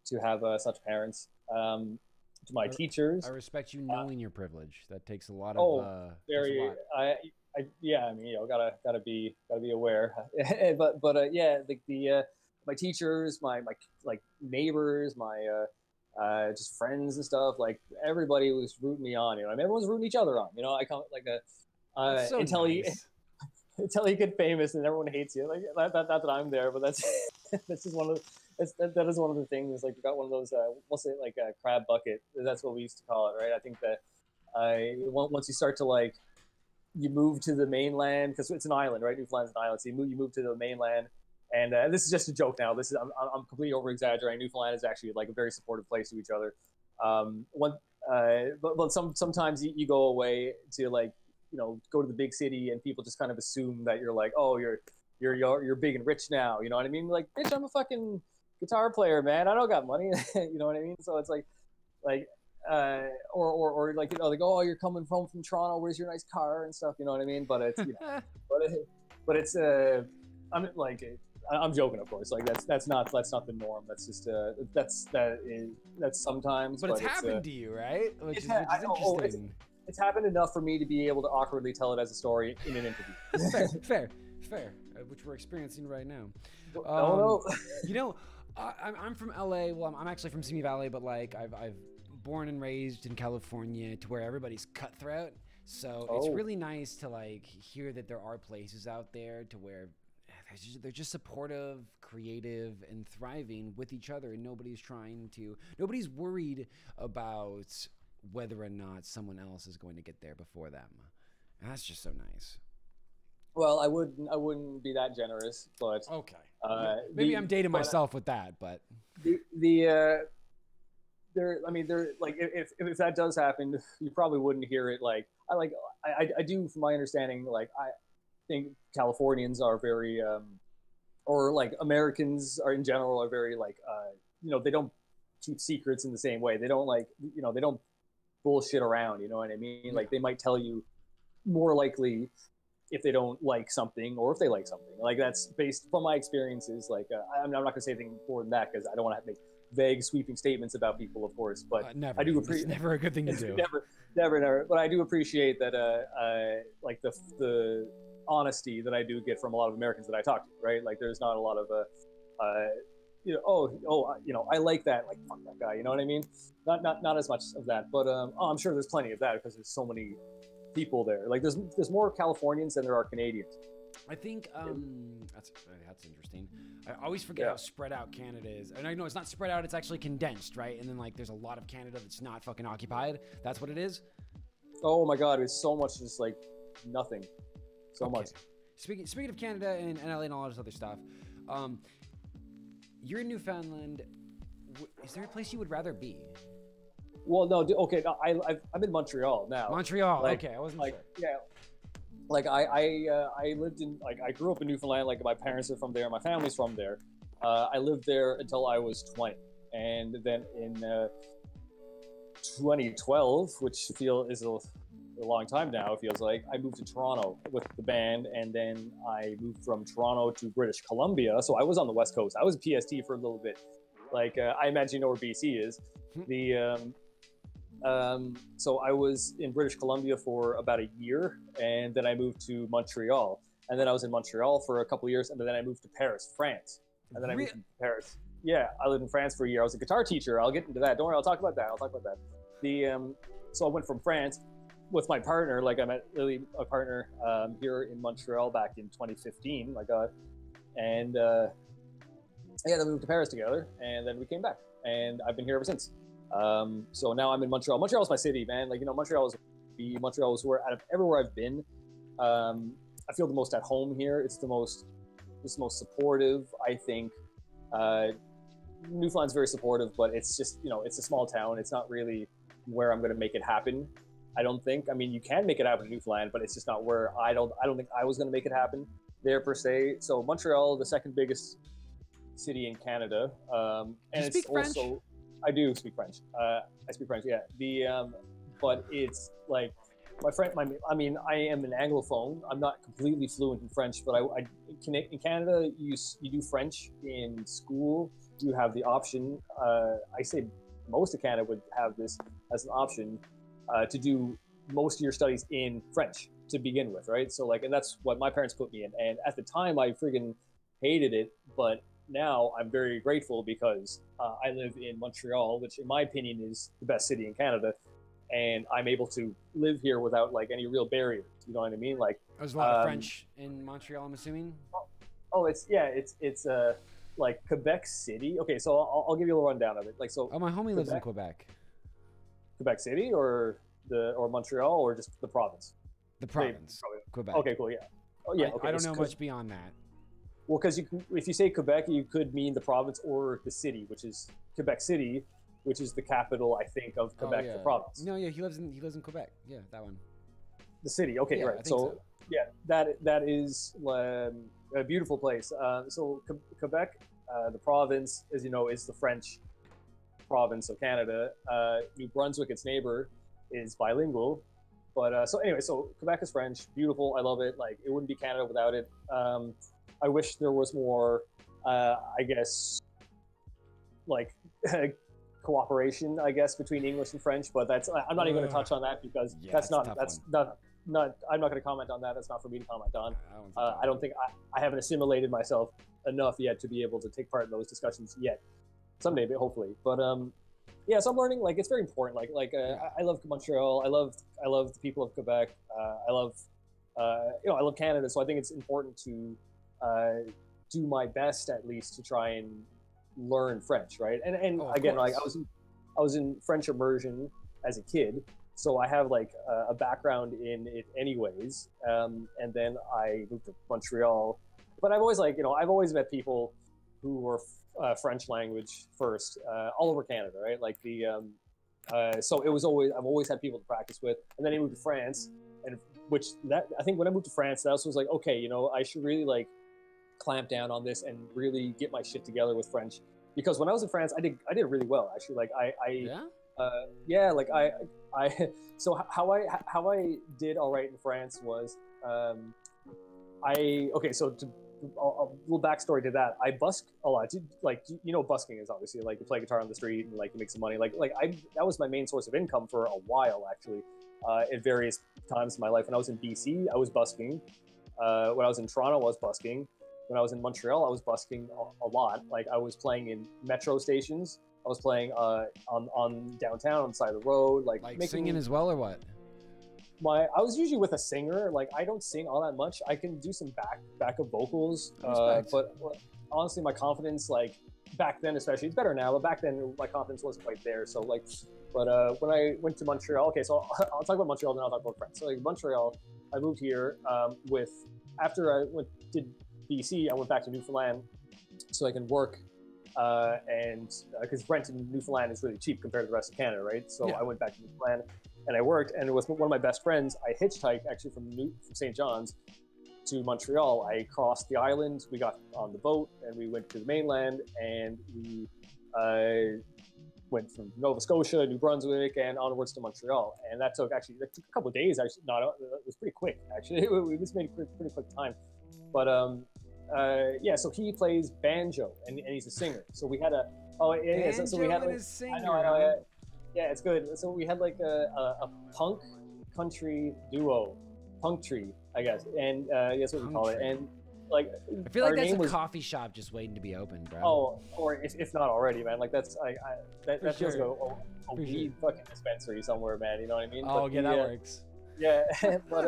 to have such parents. To my teachers, I respect you knowing your privilege. That takes a lot of. Very. Yeah, I mean, gotta be aware. but yeah, the my teachers, my like neighbors, my just friends and stuff. Like, everybody was rooting me on. I mean, everyone's rooting each other on. I come like so until nice. until you get famous and everyone hates you. Like, not that I'm there, but that's that's just one of that is one of the things. Like, we got one of those we'll say like a crab bucket. That's what we used to call it, right? I think that once you start to like, you move to the mainland, because it's an island, right? Newfoundland's an island, so you move to the mainland. And this is just a joke now. I'm completely over exaggerating. Newfoundland is actually like a very supportive place to each other. But sometimes you go away to like, go to the big city, and people just kind of assume that you're like, oh, you're big and rich now. You know what I mean? Like, bitch, I'm a fucking guitar player, man. I don't got money. You know what I mean? So it's like, or like, like, oh, you're coming from Toronto. Where's your nice car and stuff? You know what I mean? But it's, but it's I'm joking, of course. Like, that's not the norm. That's just that's sometimes. But it's happened to you, right? Which is interesting. It's happened enough for me to be able to awkwardly tell it as a story in an interview. fair, which we're experiencing right now. I'm from LA. Well, I'm actually from Simi Valley, but like I've born and raised in California, to where everybody's cutthroat. So it's really nice to like hear that there are places out there to where they're just supportive, creative, and thriving with each other, and nobody's worried about whether or not someone else is going to get there before them. And that's just so nice. Well, I wouldn't be that generous, but okay. Maybe I'm dating myself with that, but like, if that does happen, you probably wouldn't hear it. Like, I do, from my understanding, like, I think Californians are very, or like Americans are in general are very like, they don't keep secrets in the same way. They don't like, they don't bullshit around. You know what I mean? Yeah. Like, they might tell you more likely if they don't like something, or if they like something. Like, that's based from my experiences. Like, I'm not gonna say anything more than that, because I don't want to make vague, sweeping statements about people, of course. But never. I do appreciate. It's never a good thing to do. Never. But I do appreciate that. Like the honesty that I do get from a lot of Americans that I talk to. Right. Like, there's not a lot of I like that. Like, fuck that guy. You know what I mean? Not as much of that. But I'm sure there's plenty of that, because there's so many people there. Like, there's more Californians than there are Canadians. I think that's interesting. I always forget how spread out Canada is. And I know it's not spread out, it's actually condensed, right? And then like there's a lot of Canada that's not fucking occupied. That's what it is? Oh my god, it's so much just like nothing. So much. Speaking of Canada and LA and all this other stuff, you're in Newfoundland. Is there a place you would rather be? Well, no, okay. No, I'm in Montreal now. Montreal, like, okay. I wasn't sure. Yeah. Like, I lived in, like, I grew up in Newfoundland. Like, my parents are from there. My family's from there. I lived there until I was 20. And then in 2012, which is a long time now, it feels like, I moved to Toronto with the band. And then I moved from Toronto to British Columbia. So I was on the West Coast. I was PST for a little bit. Like, I imagine you know where BC is. So I was in British Columbia for about a year, and then I moved to Montreal, and then I was in Montreal for a couple of years, and then I moved to Paris, France, and then I moved to Paris. Yeah, I lived in France for a year. I was a guitar teacher. I'll get into that. Don't worry, I'll talk about that. So I went from France with my partner. Like, I met Lily, my partner, here in Montreal back in 2015. Then we moved to Paris together, and then we came back, and I've been here ever since. So now I'm in Montreal. Montreal's my city, man. Like, you know, Montreal is where out of everywhere I've been, I feel the most at home here. It's the most supportive, I think. Newfoundland's very supportive, but it's just, you know, it's a small town. It's not really where I'm going to make it happen. I don't think. I mean, you can make it happen in Newfoundland, but it's just not where I don't think I was going to make it happen there per se. So Montreal, the second biggest city in Canada, and it's also I do speak French. I speak French, yeah. But it's like I mean, I am an Anglophone. I'm not completely fluent in French, but in Canada, you do French in school. You have the option. I say most of Canada would have this as an option to do most of your studies in French to begin with, right? So like, and that's what my parents put me in. And at the time, I friggin' hated it, but now I'm very grateful because I live in Montreal, which in my opinion is the best city in Canada, and I'm able to live here without like any real barriers. You know what I mean? Like, there's a lot of French in Montreal, I'm assuming. Oh, it's like Quebec City. Okay, so I'll give you a little rundown of it. Like, so. Oh, my homie lives in Quebec. Quebec City or Montreal or just the province? The province. Quebec. Okay, cool. Yeah. Oh, yeah. Okay. I don't know much beyond that. Well, because if you say Quebec, you could mean the province or the city, which is Quebec City, which is the capital, I think, of Quebec, the province. No, yeah, he lives in Quebec. Yeah, that one. The city. Okay, yeah, right. So yeah, that is a beautiful place. So Quebec, the province, as you know, is the French province of Canada. New Brunswick, its neighbor, is bilingual. But so anyway, so Quebec is French, beautiful. I love it. Like, it wouldn't be Canada without it. I wish there was more, I guess, like cooperation, I guess, between English and French. But I'm not even going to touch on that because that's not I'm not going to comment on that. That's not for me to comment on. I don't think I haven't assimilated myself enough yet to be able to take part in those discussions yet. Someday, but hopefully. But yeah, so I'm learning. Like, it's very important. I love Montreal. I love the people of Quebec. I love Canada. So I think it's important to do my best, at least, to try and learn French, right? And again, like, I was in French immersion as a kid, so I have like a background in it anyways. And then I moved to Montreal, but I've always met people who were French language first, all over Canada, right? Like so I've always had people to practice with. And then I moved to France, and I think when I moved to France, that was like, okay, I should really like clamp down on this and really get my shit together with French, because when I was in France, I did really well, actually. Like so how I did all right in France was so to a little backstory to that, I busk a lot. Like, busking is obviously like you play guitar on the street and like you make some money. That was my main source of income for a while, actually, at various times in my life. When I was in BC, I was busking. When I was in Toronto, I was busking. When I was in Montreal, I was busking a lot. Like, I was playing in metro stations. I was playing on downtown on the side of the road. Like singing as well, or what? I was usually with a singer. Like, I don't sing all that much. I can do some backup vocals, but honestly, my confidence, like back then especially, it's better now, but back then my confidence wasn't quite there. So like, but when I went to Montreal, okay, so I'll talk about Montreal, then I'll talk about France. So like Montreal, I moved here after I did BC, I went back to Newfoundland so I can work, and because rent in Newfoundland is really cheap compared to the rest of Canada, right? So I went back to Newfoundland and I worked, and with one of my best friends, I hitchhiked actually from St. John's to Montreal. I crossed the island, we got on the boat, and we went to the mainland, and we went from Nova Scotia, New Brunswick, and onwards to Montreal. And that took a couple of days. Actually, it was pretty quick. Actually, we just made pretty quick time. But so he plays banjo, and he's a singer. So we had so we had like, I know, yeah, it's good. So we had like a punk country duo, Punktry, I guess, and that's what we call it. And like, I feel like that's a coffee shop just waiting to be opened, bro. Oh, or if not already, man. Like, that feels like a weed fucking dispensary somewhere, man. You know what I mean? Oh, but that works. Yeah, but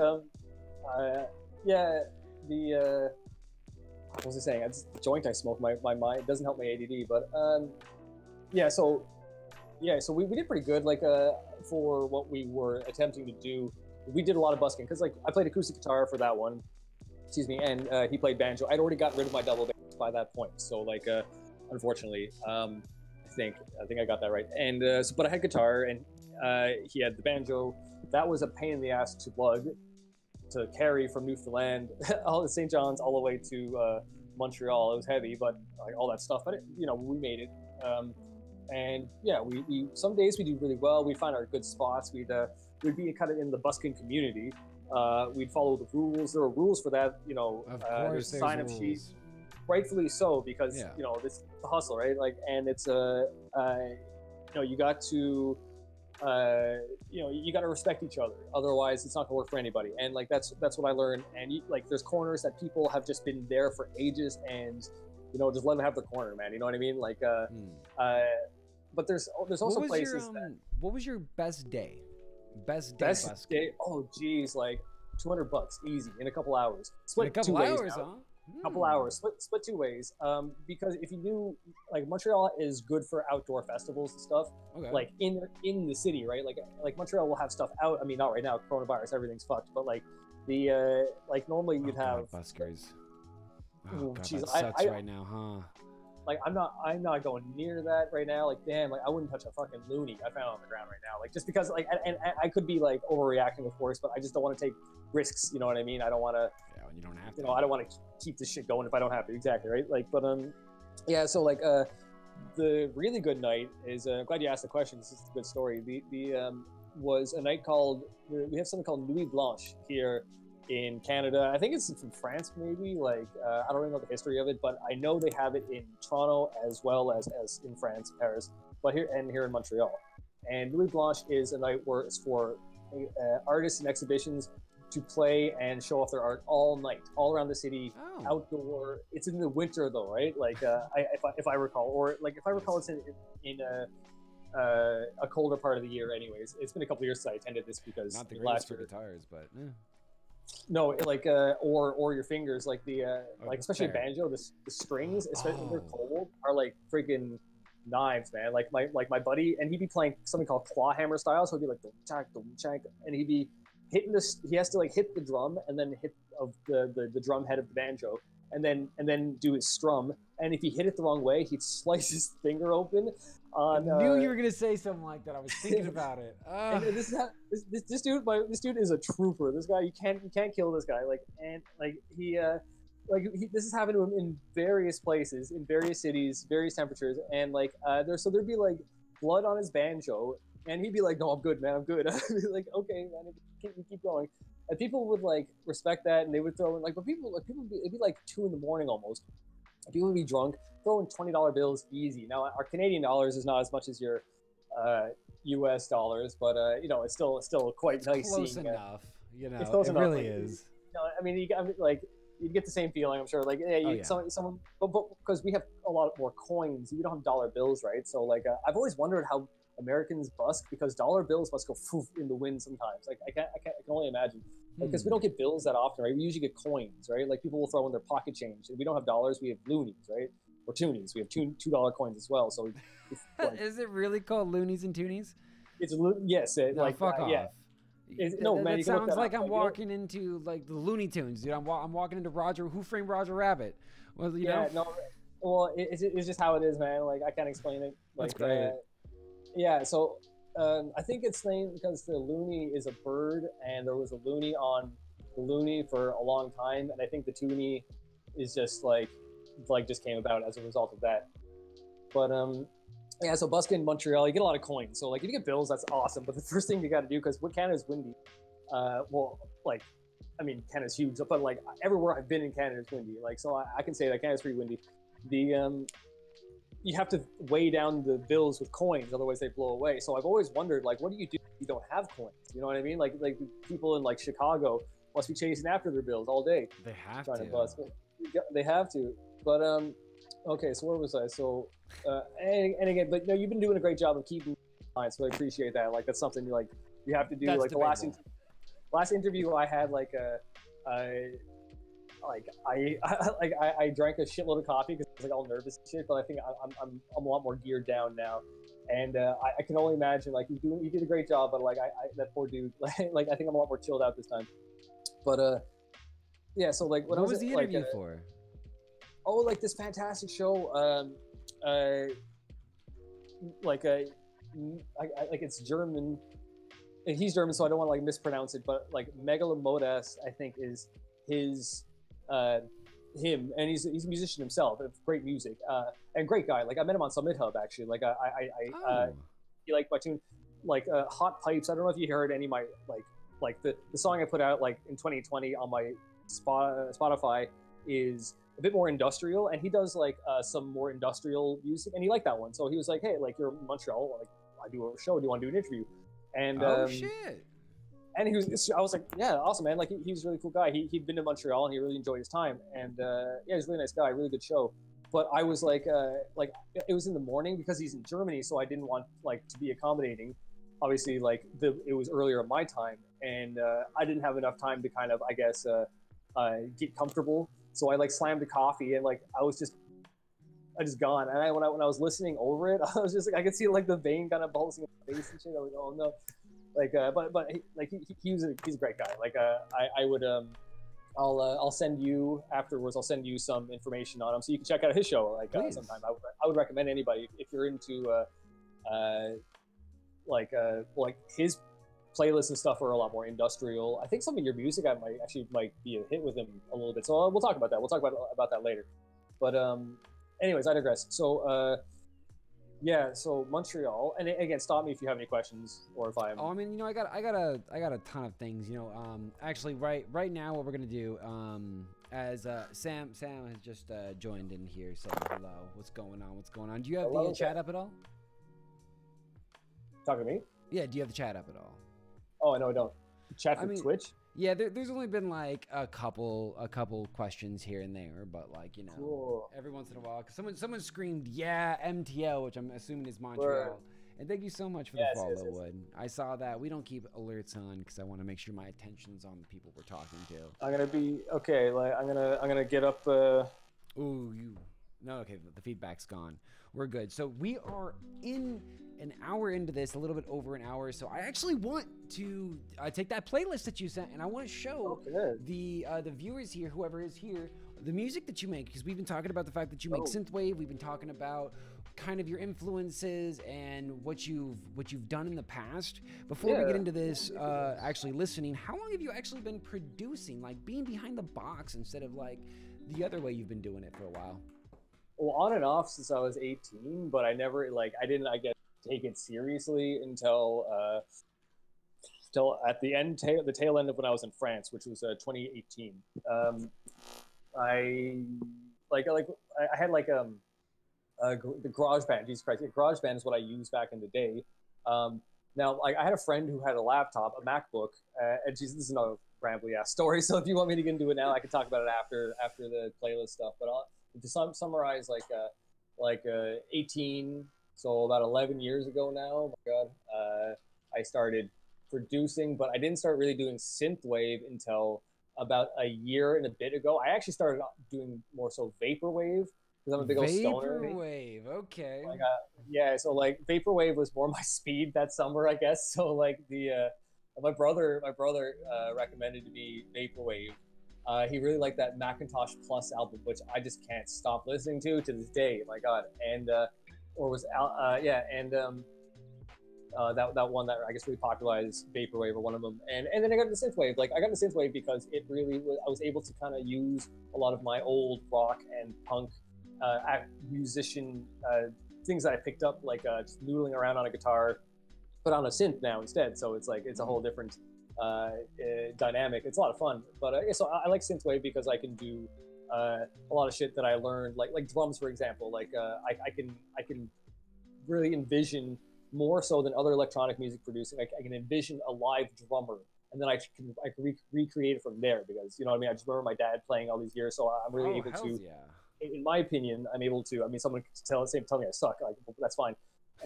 what was I saying? It's the joint I smoke. My mind doesn't help my ADD, but so Yeah, so we did pretty good. Like for what we were attempting to do, we did a lot of busking because like I played acoustic guitar for that one. Excuse me, and he played banjo. I'd already got rid of my double bass by that point, so like unfortunately, I think I got that right. And but I had guitar, and he had the banjo. That was a pain in the ass to lug, to carry from Newfoundland, all the St. John's, all the way to Montreal. It was heavy, but like all that stuff. But it, you know, we made it. And yeah, we some days we do really well. We find our good spots. We'd be kind of in the busking community. We'd follow the rules. There were rules for that. You know, Of course, there's sign-up sheets. Rightfully so, because Yeah. you know this is the hustle, right? Like, and it's you know, you got to you know, you got to respect each other. Otherwise, it's not gonna work for anybody. And like that's what I learned. And you, like, there's corners that people have just been there for ages, and you know, just let them have their corner, man. You know what I mean? Like, but there's also places that. What was your best day? Best Best day? Oh, geez, like $200 easy in a couple hours. Split In a couple two ways hours, now. huh? Couple hours, split two ways. Because if you knew, like, Montreal is good for outdoor festivals and stuff. Okay. Like in the city, right? Like Montreal will have stuff out. I mean, not right now, coronavirus, everything's fucked. But like the like normally you'd have buskers. Oh Oh, god, geez, that sucks I- right now, huh? like I'm not going near that right now. Like, damn, like I wouldn't touch a fucking loony I found on the ground right now. Like, just because, like, and I could be like overreacting, of course, but I just don't want to take risks. You know what I mean? I don't want to. Yeah, when you don't have to. You know, I don't want to keep this shit going if I don't have to. Exactly, right? Like, but yeah. So like, the really good night is. I'm glad you asked the question. This is a good story. The was a night called. We have something called Nuit Blanche here in Canada. I think it's from France, maybe. Like, I don't really know the history of it, but I know they have it in Toronto as well as in France, Paris, but here in Montreal. And Nuit Blanche is a night where it's for artists and exhibitions to play and show off their art all night, all around the city, Oh. outdoor. It's in the winter though, right? Like, if I recall, or like if I recall, it's in a colder part of the year. Anyways, it's been a couple of years since I attended this because Not the last greatest for year. guitars, but No, like or your fingers, like the like especially a fair. banjo, the strings, especially when they're Oh. cold, are like freaking knives, man. Like my buddy, and he'd be playing something called claw hammer style, so he'd be like dum chak, and he'd be hitting this. He has to like hit the drum and then hit of the drum head of the banjo, and then do his strum. And if he hit it the wrong way, he'd slice his finger open. I knew you were gonna say something like that. I was thinking about it. And this is how, this dude, this dude is a trooper. This guy, you can't kill this guy. Like, and like this has happened to him in various places, in various cities, various temperatures, and like there'd be like blood on his banjo, and he'd be like, "No, I'm good, man, I'm good." I'd be like, "Okay, man, keep going." And people would like respect that, and they would throw in like, but people it'd be like 2 a.m. almost. People would be drunk, throwing $20 bills easy. Now, our Canadian dollars is not as much as your U.S. dollars, but you know, it's still quite nice. Close seeing, enough. You know, it's close it enough, really like, is. You know, I mean, you get the same feeling, I'm sure. Like, yeah, Oh, yeah. someone, but because we have a lot more coins, we don't have dollar bills, right? So, like, I've always wondered how Americans busk, because dollar bills must go poof in the wind sometimes. Like, I can only imagine. Because we don't get bills that often, right? We usually get coins, right? Like, people will throw in their pocket change. And we don't have dollars, we have loonies, right? Or toonies. We have $2 coins as well. So, Is it really called loonies and toonies? it's yes, No, like fuck off. yeah. No, man, that you can look sounds that like up. I'm Like, you know- walking into like the Looney Tunes, dude. I'm walking into Who Framed Roger Rabbit? Well, you Yeah, know. no, well, it's just how it is, man. Like, I can't explain it. Like, That's great. Yeah, so I think it's named because the loony is a bird, and there was a loony on the loony for a long time, and I think the toonie is just like just came about as a result of that. But yeah, so busking in Montreal, you get a lot of coins. So like if you get bills, that's awesome. But the first thing you got to do, because Canada's windy, well, like, I mean, Canada's huge, but like everywhere I've been in Canada is windy. Like, so I can say that Canada's pretty windy. The you have to weigh down the bills with coins, otherwise they blow away. So I've always wondered, like, what do you do if you don't have coins? You know what I mean? Like people in like Chicago must be chasing after their bills all day, They have trying to. to bust. They have to. But okay, so where was I? So and again, but no, you've been doing a great job of keeping clients, so I appreciate that. Like, that's something you have to do. That's like debatable. the last interview I had, like I drank a shitload of coffee because I was like all nervous and shit. But I think I'm a lot more geared down now, and I can only imagine like you did a great job, but like that poor dude, like I think I'm a lot more chilled out this time. But yeah, so like when What I was the interview for? Oh, like this fantastic show, like like it's German. And he's German, so I don't want to like mispronounce it, but like Megalomodas, I think is his him, and he's a musician himself. Great music, and great guy. Like I met him on Summit Hub actually. Like he liked my tune, like Hot Pipes. I don't know if you heard any of my like the song I put out like in 2020 on my Spotify is a bit more industrial, and he does like some more industrial music, and he liked that one. So he was like, hey, like you're in Montreal, like I do a show. Do you want to do an interview? And shit. And he was, I was like, yeah, awesome, man. Like he was a really cool guy. He'd been to Montreal and he really enjoyed his time. And yeah, he's a really nice guy, really good show. But I was like it was in the morning because he's in Germany, so I didn't want like to be accommodating. Obviously, like it was earlier at my time, and I didn't have enough time to kind of, I guess, get comfortable. So I like slammed the coffee and like I just gone. And when I was listening over it, I was just like, I could see like the vein kind of pulsing in my face and shit. I was like, oh no. Like, but he's a great guy. Like, I would, I'll send you afterwards. I'll send you some information on him so you can check out his show. Like, sometime. I would recommend anybody if you're into, like his playlists and stuff are a lot more industrial. I think some of your music might be a hit with him a little bit. So we'll talk about that. We'll talk about that later. But anyways, I digress. So yeah, so Montreal, and again, stop me if you have any questions or if I'm. Oh, I mean, I got a ton of things. Actually, right now, what we're gonna do, as Sam has just joined in here, saying hello. What's going on? Do you have the chat up at all? Talking to me? Yeah. Do you have the chat up at all? Oh no, I don't. Chat for Twitch. Yeah, there's only been like a couple questions here and there, but like cool. Every once in a while, because someone screamed, yeah, MTL, which I'm assuming is Montreal. Right. And thank you so much for the follow, Wood. I saw that. We don't keep alerts on because I want to make sure my attention's on the people we're talking to. I'm gonna be okay. Like I'm gonna get up. Okay. The feedback's gone. We're good. So we are in an hour into this, a little bit over an hour. So I actually want to take that playlist that you sent, and I want to show the viewers here, whoever is here, the music that you make, because we've been talking about the fact that you make synthwave. We've been talking about kind of your influences and what you've done in the past. Before we get into this, actually listening, how long have you actually been producing, like being behind the box instead of like the other way you've been doing it for a while? Well, on and off since I was 18, but I never I didn't take it seriously until at the tail end of when I was in France, which was 2018. I had the GarageBand. Jesus Christ, GarageBand is what I used back in the day. Now, I had a friend who had a laptop, a MacBook, and this is another rambly ass story. So if you want me to get into it now, I can talk about it after the playlist stuff. But to summarize, 18, so about 11 years ago now. Oh my God, I started producing, but I didn't start really doing synthwave until about a year and a bit ago. I actually started doing more so vaporwave because I'm a big old stoner. Vaporwave, okay. Yeah, so like vaporwave was more my speed that summer, I guess. So like my brother recommended to me vaporwave. He really liked that Macintosh Plus album, which I just can't stop listening to this day. My God, and that one that I guess really popularized vaporwave or one of them. And then I got into synthwave. Like I got into synthwave because it really I was able to kind of use a lot of my old rock and punk musician things that I picked up, like just noodling around on a guitar, but on a synth now instead. So it's a whole different dynamic. It's a lot of fun. But so I like synthwave because I can do a lot of shit that I learned, like drums, for example. Like I can really envision more so than other electronic music producing. I can envision a live drummer, and then I can recreate it from there, because you know what I mean. I just remember my dad playing all these years, so I'm really able to. Yeah. In my opinion, I'm able to. I mean, someone could tell me I suck. Like, that's fine.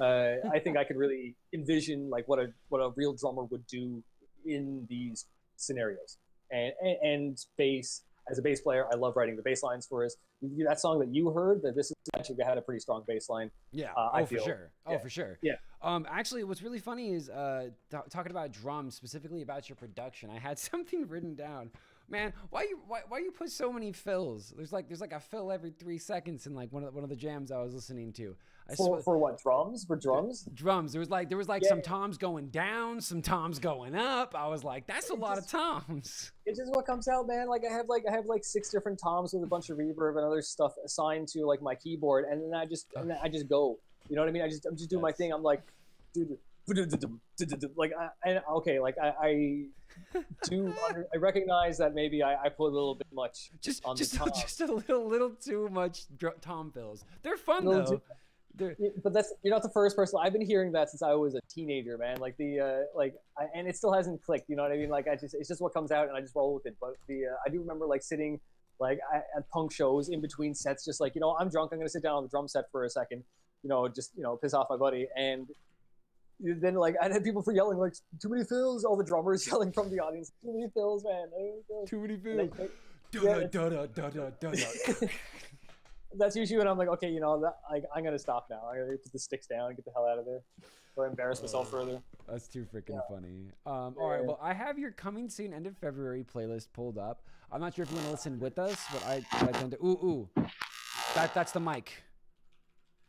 I think I could really envision like what a real drummer would do in these scenarios, and bass as a bass player, I love writing the bass lines for us. That song that you heard, that this is actually had a pretty strong bass line. Yeah. I feel. For sure. Oh, for sure. Yeah. Actually, what's really funny is talking about drums, specifically about your production. I had something written down. Man, why you put so many fills? There's like a fill every 3 seconds in like one of the jams I was listening to. For what, drums? For drums? Drums. There was like some toms going down, some toms going up. I was like, that's a lot of toms. It's just what comes out, man. Like I have like 6 different toms with a bunch of reverb and other stuff assigned to like my keyboard, and then I just go. You know what I mean? I'm just doing my thing. I'm like, dude, like I recognize that maybe I put a little bit much just the tom. a little too much tom fills. They're fun though. But you're not the first person. I've been hearing that since I was a teenager, man. Like and it still hasn't clicked. You know what I mean? Like it's just what comes out, and I just roll with it. But I do remember like sitting like at punk shows in between sets, just like, you know, I'm drunk, I'm gonna sit down on the drum set for a second, you know, just, you know, piss off my buddy, and then like I had people for yelling like, too many fills, all the drummers yelling from the audience, too many fills, man, too many fills. That's usually when I'm like, okay, you know, I'm gonna stop now. I gotta put the sticks down and get the hell out of there, or embarrass myself further. That's too freaking funny. All right, well, I have your coming soon end of February playlist pulled up. I'm not sure if you want to listen with us, but I tend to. Ooh, that's the mic.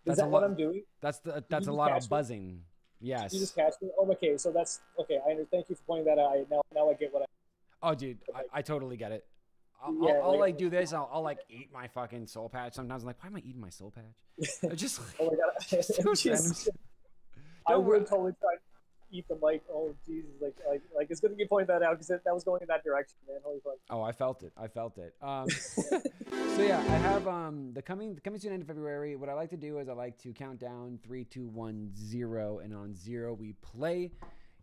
Is that what I'm doing? That's a lot of buzzing. Yes. You just catch me. Oh, okay. So that's okay. Thank you for pointing that out. Now I get what I. Oh, dude, I totally get it. I'll do this. I'll like eat my fucking soul patch. Sometimes I'm like, why am I eating my soul patch? I just like, oh my god. I would totally try to eat the mic. Oh Jesus, like it's good that you point that out, because that was going in that direction, man. Holy fuck. Oh, I felt it. So yeah, I have the coming soon end of February. What I like to do is I like to count down 3, 2, 1, 0, and on 0 we play.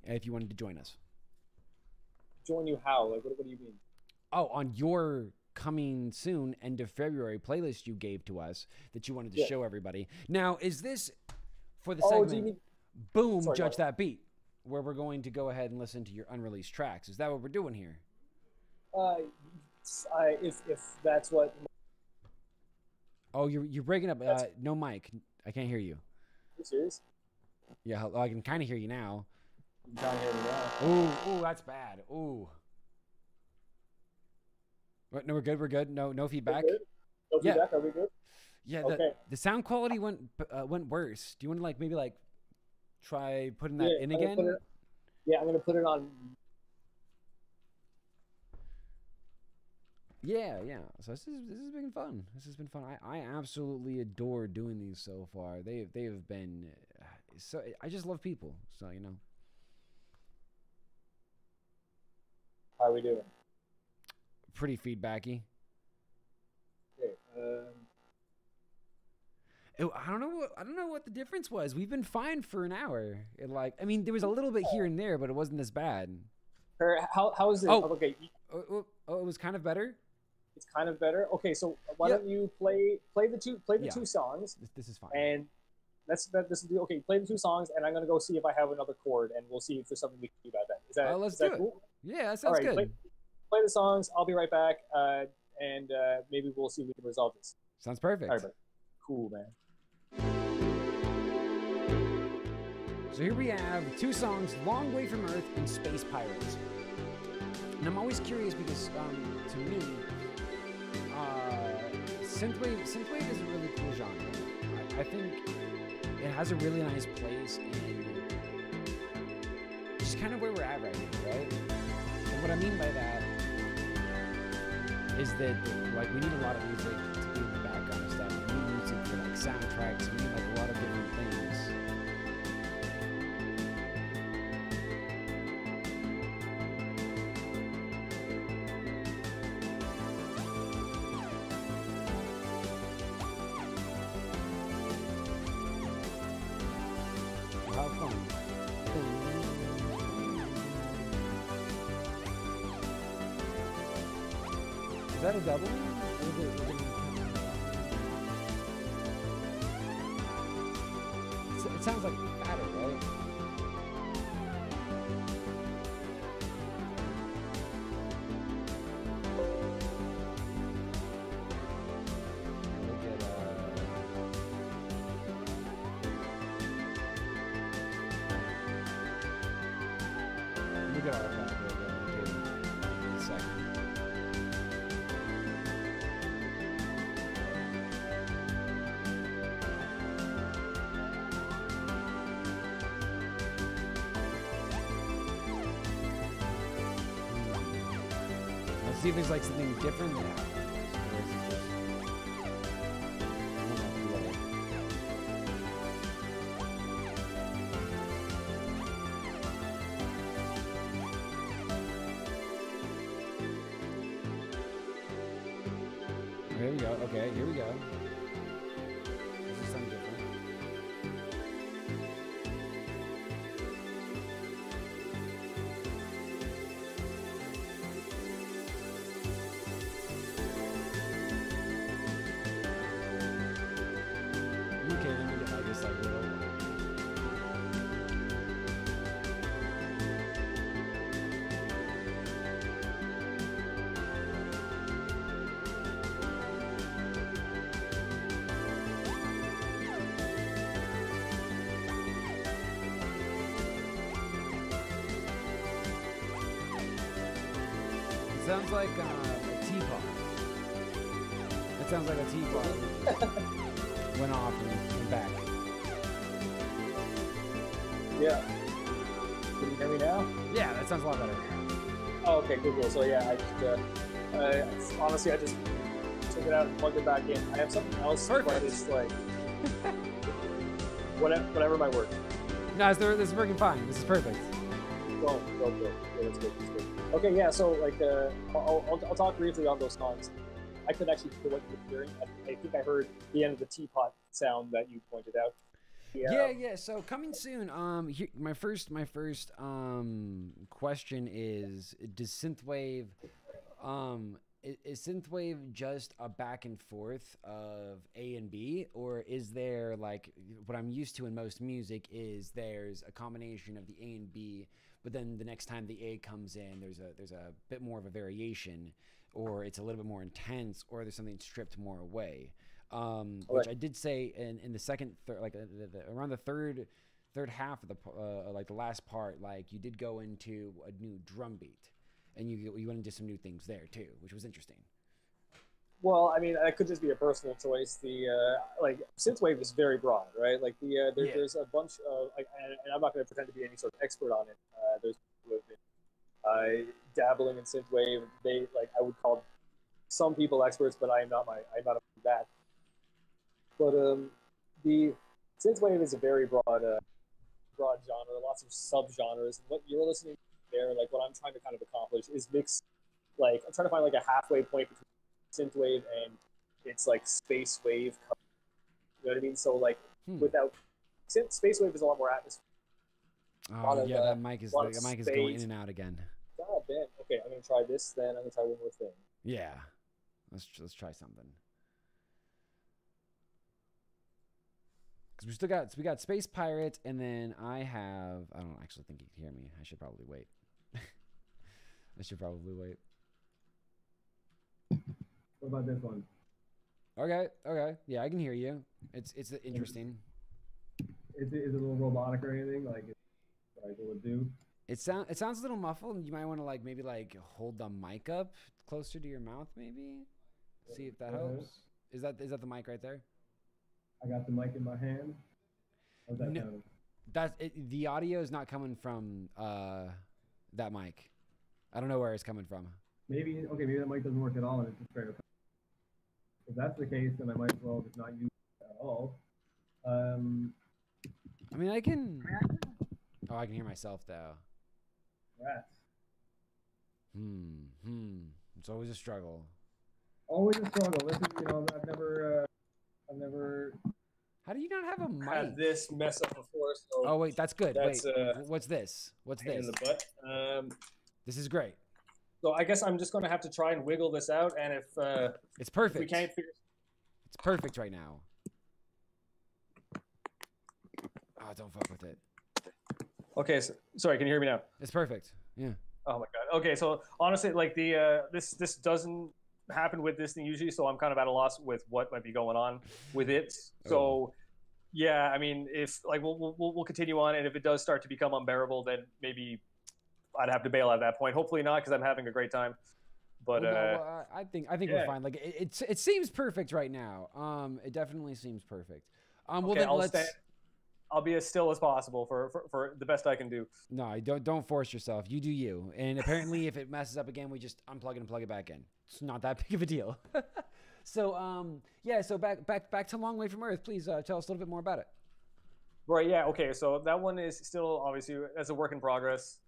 If you wanted to join us. Join you how? Like what do you mean? Oh, on your coming soon end of February playlist you gave to us that you wanted to show everybody. Now, is this for the segment? Do you mean... Boom, sorry, Judge That Beat, where we're going to go ahead and listen to your unreleased tracks? Is that what we're doing here? If that's what. Oh, you're breaking up. No mic. I can't hear you. Are you serious? Yeah, I can kind of hear you now. You can hear me now. Ooh, that's bad. Ooh. No, we're good. No feedback. No feedback. Are we good? Yeah. Okay. The sound quality went worse. Do you want to like maybe like try putting that in again? I'm gonna put it on. Yeah. So this has been fun. I absolutely adore doing these so far. They have been so. I just love people. So you know. How are we doing? Pretty feedbacky. Okay. I don't know what the difference was. We've been fine for an hour. I mean, there was a little bit here and there, but it wasn't as bad. How is it? Oh, okay. It was kind of better. It's kind of better. Okay, so why don't you play the two songs? This is fine. And this is okay. Play the 2 songs, and I'm gonna go see if I have another chord, and we'll see if there's something we can do about that. Let's is that do cool? It. Yeah, that sounds good. Play the songs. I'll be right back, and maybe we'll see if we can resolve this. Sounds perfect. All right, buddy. Cool, man. So here we have 2 songs, Long Way from Earth and Space Pirates. And I'm always curious because, to me, Synthwave is a really cool genre. I think it has a really nice place in just kind of where we're at right now, right? And what I mean by that is that, like, we need a lot of music to do the background stuff. We need music for, like, soundtracks. We need, like, a lot of different things. Have fun. Is that a double? It sounds like fatter, right? a good artifact in a second. Let's see if there's like something different now. Or is it just... I don't know what it- Here we go. Okay, here we go. This is something different. Okay, let me get like this like little. It sounds like a teapot. It sounds like a teapot went off and back. Yeah. Can you hear me now? Yeah, that sounds a lot better. Oh, okay, cool. So yeah, honestly, I just took it out and plugged it back in. I have something else, Perfect. but it's like whatever might work. No, this is working fine. This is perfect. Go. Yeah, that's good. Okay, yeah. So like, I'll talk briefly on those songs. I could actually hear what you were hearing. I think I heard the end of the teapot sound that you pointed out. Yeah. So coming soon. Here, my first question is: does Synthwave, is Synthwave just a back and forth of A and B, or is there like what I'm used to in most music is there's a combination of the A and B, but then the next time the A comes in, there's a bit more of a variation, or it's a little bit more intense, or there's something stripped more away. Which I did say in the second, like around the third half of the like the last part, like you did go into a new drum beat, and you went into some new things there too, which was interesting. Well, I mean, that could just be a personal choice. The like synthwave is very broad, right? Like there's a bunch of like, and I'm not going to pretend to be any sort of expert on it. There's people who have been dabbling in synthwave. They like I would call some people experts, but I'm not that. But the synthwave is a very broad genre, lots of subgenres. And what you're listening to there, like what I'm trying to kind of accomplish is mix, like I'm trying to find like a halfway point between synthwave and it's like space wave. You know what I mean? So like without space wave is a lot more atmosphere. Oh yeah, that mic is going in and out again. God damn. Okay, I'm gonna try this. Then I'm gonna try one more thing. Yeah, let's try something. Because we got Space Pirate, and then I don't actually think you can hear me. I should probably wait. What about this one? Okay. Yeah, I can hear you. It's interesting. Is it a little robotic or anything? Like will it do? It sounds a little muffled. You might want to like maybe like hold the mic up closer to your mouth, maybe. See if that helps. Is that the mic right there? I got the mic in my hand. How's that sounding? The audio is not coming from that mic. I don't know where it's coming from. Maybe that mic doesn't work at all, and it's just straight up. If that's the case, then I might as well just not use it at all. I mean, I can. Oh, I can hear myself though. Rats. It's always a struggle. Always a struggle. This is, I've never. How do you not have a mic? Had this mess up before. So oh wait, that's good. That's, wait, what's this? What's this? In the butt. This is great. So I guess I'm just going to have to try and wiggle this out, and if it's perfect, if we can't figure. It's perfect right now. Oh, don't fuck with it. Okay, sorry. Can you hear me now? It's perfect. Yeah. Oh my god. Okay, so honestly, like this doesn't happen with this thing usually, so I'm kind of at a loss with what might be going on with it. So, yeah, I mean, if like we'll continue on, and if it does start to become unbearable, then maybe I'd have to bail at that point. Hopefully not, because I'm having a great time. But I think we're fine. Like it seems perfect right now. It definitely seems perfect. Well, then I'll be as still as possible for the best I can do. No, don't force yourself. You do you. And apparently, if it messes up again, we just unplug it and plug it back in. It's not that big of a deal. So yeah. So back to Long Way from Earth. Please tell us a little bit more about it. Right. Yeah. Okay. So that one is still obviously as a work in progress.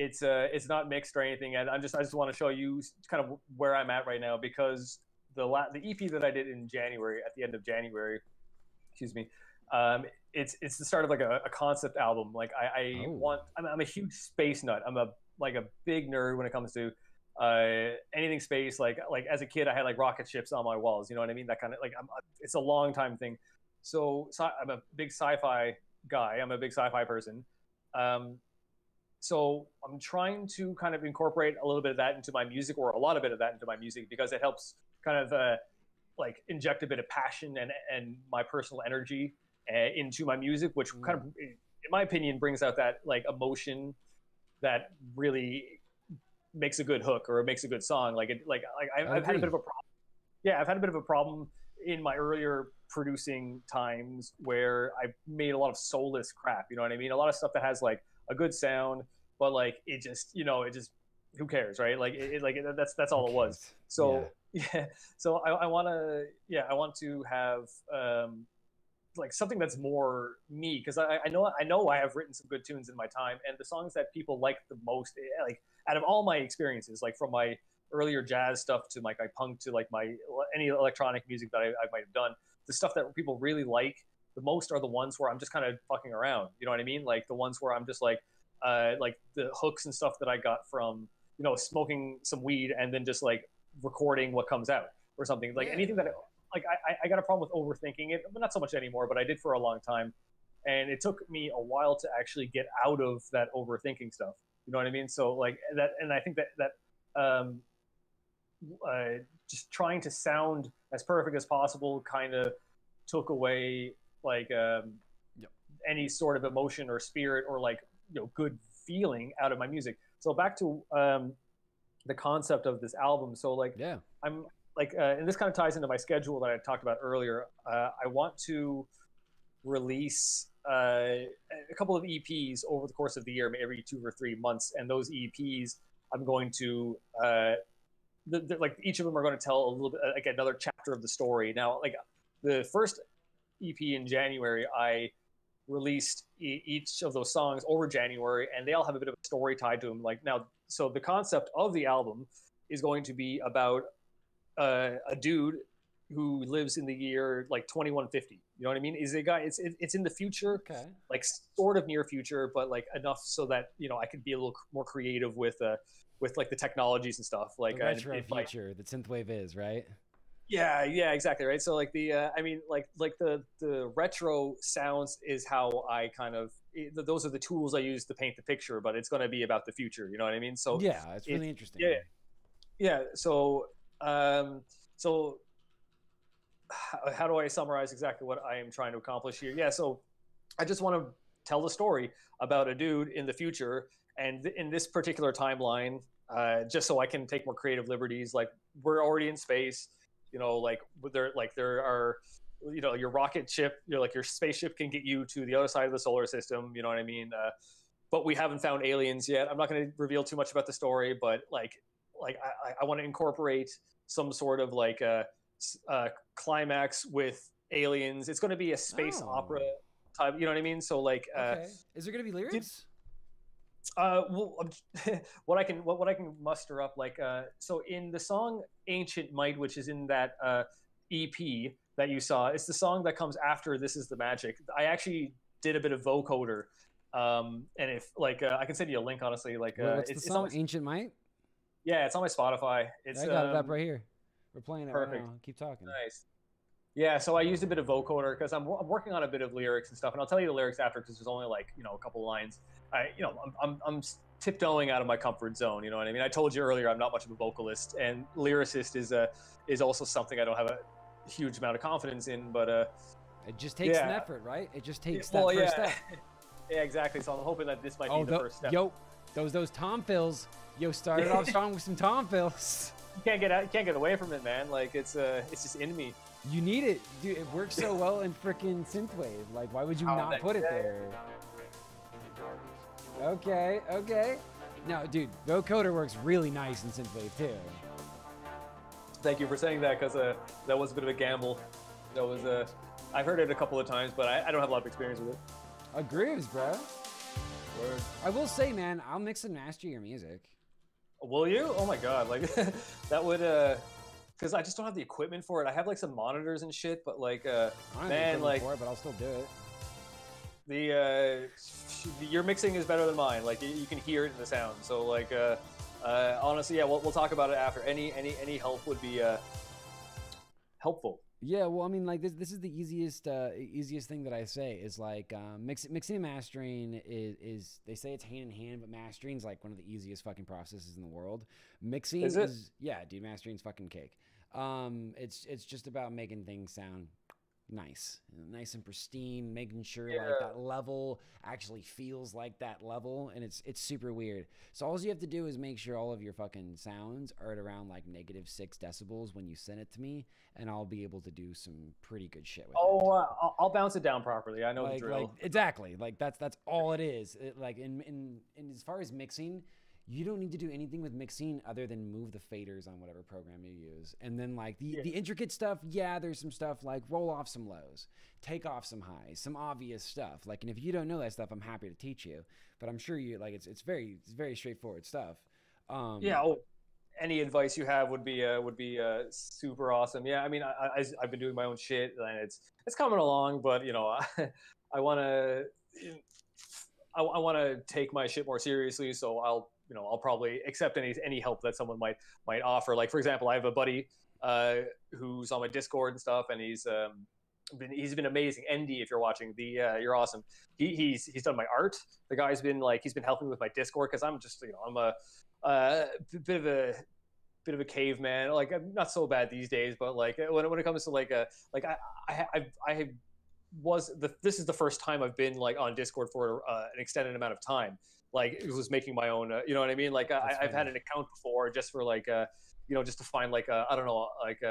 It's not mixed or anything, and I just want to show you kind of where I'm at right now, because the EP that I did in January, at the end of January, excuse me, it's the start of like a concept album. Like I'm a huge space nut. I'm a big nerd when it comes to anything space. Like as a kid, I had like rocket ships on my walls. You know what I mean? That kind of it's a long time thing. So I'm a big sci-fi guy. I'm a big sci-fi person. So I'm trying to kind of incorporate a little bit of that into my music, or a lot of bit of that into my music, because it helps kind of like inject a bit of passion and my personal energy into my music, which kind of, in my opinion, brings out that like emotion that really makes a good hook or makes a good song. I've had a bit of a problem. Yeah, I've had a bit of a problem in my earlier producing times where I made a lot of soulless crap. You know what I mean? A lot of stuff that has like a good sound, but like it just who cares, right? That's all it was. So yeah. So I want to have like something that's more me, because I know I have written some good tunes in my time, and the songs that people like the most, like out of all my experiences, like from my earlier jazz stuff to like my punk to like my any electronic music that I might have done, the stuff that people really like the most are the ones where I'm just kind of fucking around. You know what I mean? Like the ones where I'm just like the hooks and stuff that I got from, you know, smoking some weed and then just like recording what comes out or something. Like anything that like I got a problem with overthinking it, but not so much anymore, but I did for a long time. And it took me a while to actually get out of that overthinking stuff. You know what I mean? So like that, and I think that just trying to sound as perfect as possible kind of took away like any sort of emotion or spirit or like, you know, good feeling out of my music. So back to the concept of this album. So like I'm like and this kind of ties into my schedule that I talked about earlier. I want to release a couple of EPs over the course of the year, every 2 or 3 months, and those EPs I'm going to like each of them are going to tell a little bit like another chapter of the story. Now, like the first EP in January, I released each of those songs over January, and they all have a bit of a story tied to them. Like now, so the concept of the album is going to be about a dude who lives in the year like 2150. You know what I mean? Is a guy. It's in the future, like sort of near future, but like enough so that, you know, I could be a little more creative with like the technologies and stuff. Like the retro future that synthwave is, right? Yeah, exactly, right. So like the I mean like the retro sounds is how I kind of, those are the tools I use to paint the picture, but it's going to be about the future. You know what I mean? So yeah, it's really interesting. Yeah. So so how do I summarize exactly what I am trying to accomplish here? Yeah, so I just want to tell the story about a dude in the future, and in this particular timeline, just so I can take more creative liberties. Like we're already in space, you know, like there are, you know, your rocket ship, you know, like your spaceship can get you to the other side of the solar system. You know what I mean? But we haven't found aliens yet. I'm not going to reveal too much about the story, but like I want to incorporate some sort of like climax with aliens. It's going to be a space opera type. You know what I mean? So like, is there going to be lyrics? Well, what I can muster up, like, so in the song "Ancient Might," which is in that EP that you saw, it's the song that comes after "This Is the Magic." I actually did a bit of vocoder, and if like I can send you a link, honestly. Like, what's the song? "Ancient Might"? Yeah, it's on my Spotify. I got it up right here. We're playing it right now. Keep talking. Nice. Yeah, so I used a bit of vocoder because I'm working on a bit of lyrics and stuff, and I'll tell you the lyrics after because there's only like, you know, a couple lines. I'm tiptoeing out of my comfort zone. You know what I mean? I told you earlier I'm not much of a vocalist, and lyricist is also something I don't have a huge amount of confidence in. But it just takes an effort, right? It just takes that first step. Yeah, exactly. So I'm hoping that this might be the first step. Those tom fills. Yo, started off strong with some tom fills. You can't get out. You can't get away from it, man. Like it's just in me. You need it, dude. It works so well in freaking Synthwave. Like, why would you not put it there? Okay, okay. No, dude, vocoder works really nice in Synthwave too. Thank you for saying that, because that was a bit of a gamble. That was I've heard it a couple of times, but I don't have a lot of experience with it. Agrees, bro. Word. I will say, man, I'll mix and master your music. Will you? Oh my god, like that would because I just don't have the equipment for it. I have like some monitors and shit, but like man, like for it, but I'll still do it. The your mixing is better than mine. Like you can hear it in the sound. So like honestly, yeah, we'll talk about it after. Any help would be helpful. Yeah, well, I mean, like this is the easiest thing that I say is like mixing and mastering is they say it's hand in hand, but mastering is like one of the easiest fucking processes in the world. Mixing is yeah, dude, mastering's fucking cake. It's just about making things sound nice and pristine, making sure like that level actually feels like that level, and it's super weird. So all you have to do is make sure all of your fucking sounds are at around like -6 decibels when you send it to me, and I'll be able to do some pretty good shit with it. I'll bounce it down properly. I know like, the drill. Like, exactly. Like that's all it is. Like in as far as mixing, you don't need to do anything with mixing other than move the faders on whatever program you use. And then like the intricate stuff, yeah, there's some stuff like roll off some lows, take off some highs, some obvious stuff. Like, and if you don't know that stuff, I'm happy to teach you. But I'm sure you like it's very straightforward stuff. Any advice you have would be super awesome. Yeah, I mean, I've been doing my own shit, and it's coming along, but you know, I want to take my shit more seriously, so I'll probably accept any help that someone might offer. Like, for example, I have a buddy who's on my Discord and stuff, and he's been amazing. Andy, if you're watching, you're awesome. He's done my art. The guy's been he's been helping me with my Discord, because I'm just I'm a bit of a caveman. Like, I'm not so bad these days, but like when it comes to this is the first time I've been like on Discord for an extended amount of time. Like, it was making my own, you know what I mean? Like, I've had an account before just for like, just to find like, I don't know, like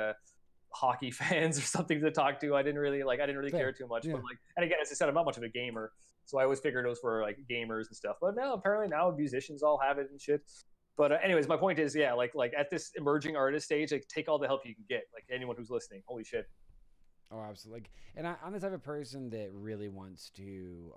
hockey fans or something to talk to. I didn't really care too much. Yeah. But like, and again, as I said, I'm not much of a gamer, so I always figured it was for like gamers and stuff. But now apparently musicians all have it and shit. But anyways, my point is, yeah, like at this emerging artist stage, like take all the help you can get. Like, anyone who's listening, holy shit. Oh, absolutely. And I'm the type of person that really wants to,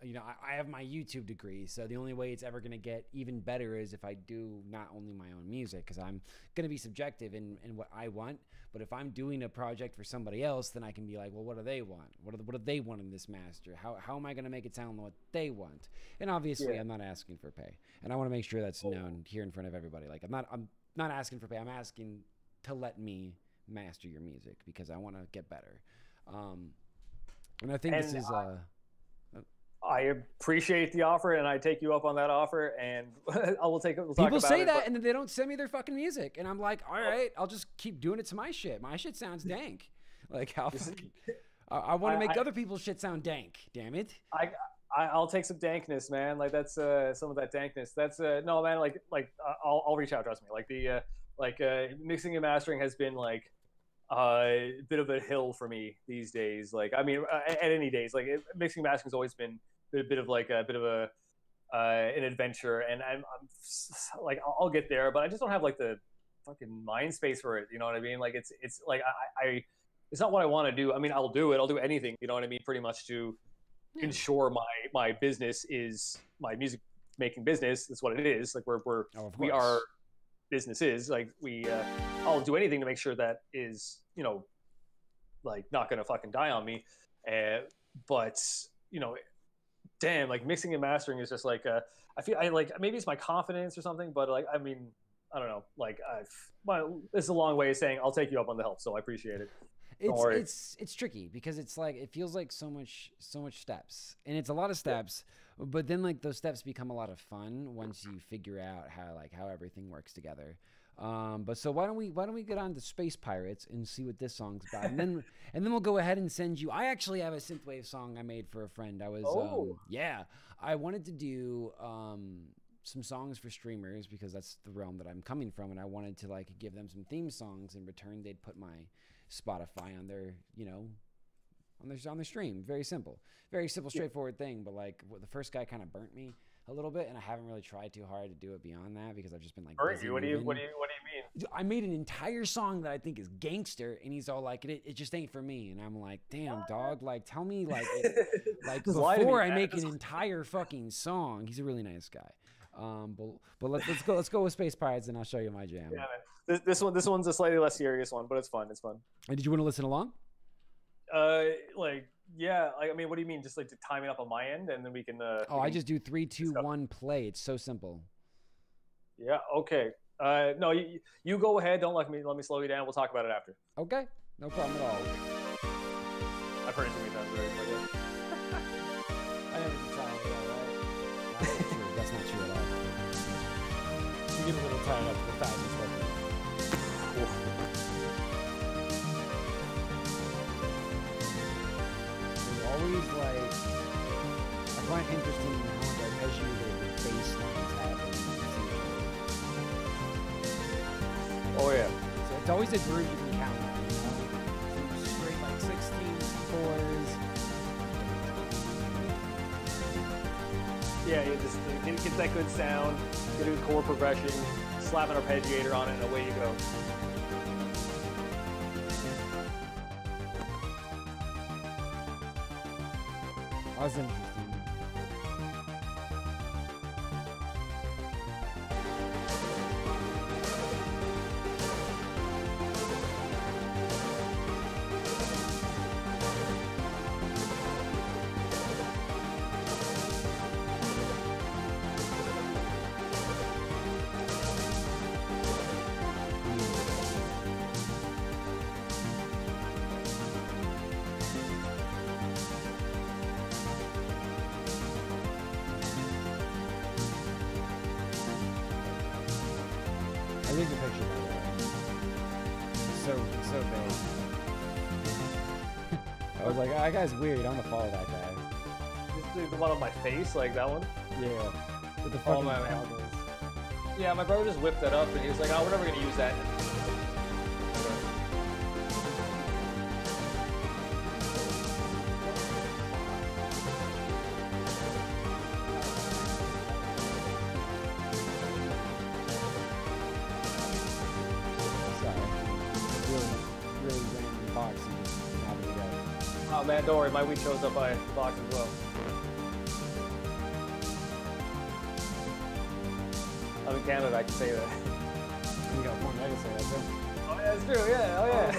I have my YouTube degree, so the only way it's ever going to get even better is if I do not only my own music, because I'm going to be subjective in what I want. But if I'm doing a project for somebody else, then I can be like, well, what do they want? What do they want in this master? How am I going to make it sound what they want? And obviously, I'm not asking for pay, and I want to make sure that's known here in front of everybody. Like, I'm not asking for pay. I'm asking to let me master your music because I want to get better. And I think this is I appreciate the offer, and I take you up on that offer, and I will take it. We'll talk People about say it, that, and then they don't send me their fucking music, and I'm like, all right, I'll just keep doing it to my shit. My shit sounds dank. Like, how I want to make other people's shit sound dank. Damn it. I'll take some dankness, man. Like, that's some of that dankness. That's no, man. Like I'll reach out. Trust me. Like the mixing and mastering has been like a bit of a hill for me these days. Like, I mean, at any days, like mixing and mastering has always been a bit of an adventure, and I'm like, I'll get there, but I just don't have like the fucking mind space for it. You know what I mean? Like, it's like it's not what I want to do. I mean, I'll do it. I'll do anything. You know what I mean? Pretty much to ensure my business is my music making business. That's what it is. Like, we are businesses. Like, I'll do anything to make sure that is, like, not gonna fucking die on me. But damn, like mixing and mastering is just like I feel like maybe it's my confidence or something, but like, I mean, I don't know. Like, this is a long way of saying I'll take you up on the help, so I appreciate it. It's tricky because it's like it feels like so much steps, and it's a lot of steps, but then like those steps become a lot of fun once you figure out how everything works together. But so why don't we get on to Space Pirates and see what this song's about, and then we'll go ahead and send you. I actually have a synthwave song I made for a friend. I wanted to do some songs for streamers because that's the realm that I'm coming from, and I wanted to like give them some theme songs. In return, they'd put my Spotify on their, on their stream. Very simple, straightforward thing. But like the first guy kind of burnt me a little bit, and I haven't really tried too hard to do it beyond that because I've just been like. Burnt you? What do you mean? I made an entire song that I think is gangster, and he's all like, it just ain't for me. And I'm like, damn, dog, like tell me like before I make an entire fucking song. He's a really nice guy. But let's go with Space Pirates, and I'll show you my jam. Yeah, this one's a slightly less serious one, but it's fun. It's fun. And did you want to listen along? Yeah. I mean, what do you mean? Just like to time it up on my end, and then we can. I just do 3, 2, 1, play. It's so simple. Yeah. Okay. No, you go ahead. Don't let me slow you down. We'll talk about it after. Okay. No problem at all. I've heard it too many times already. I never do time at all, right? That's not true at all. You get a little tired after the 1,000 seconds. Always like, I find it interesting how much arpeggio the bass lines have. Oh yeah. So it's always a groove you can count on. Some straight like 16s, 4s. Yeah, you just get that good sound, get a good chord progression, slap an arpeggiator on it, and away you go. That was interesting. I think the picture, by the way. So big. I was like, that guy's weird. I'm gonna follow that guy. This the one on my face, like that one? Yeah. With the fucking goggles. Yeah, my brother just whipped that up, and he was like, "Oh, we're never gonna use that." Oh man, don't worry, my weed shows up by box as well. I'm in Canada, I can say that. You got one, I can say that too. Oh yeah, that's true, yeah, oh yeah.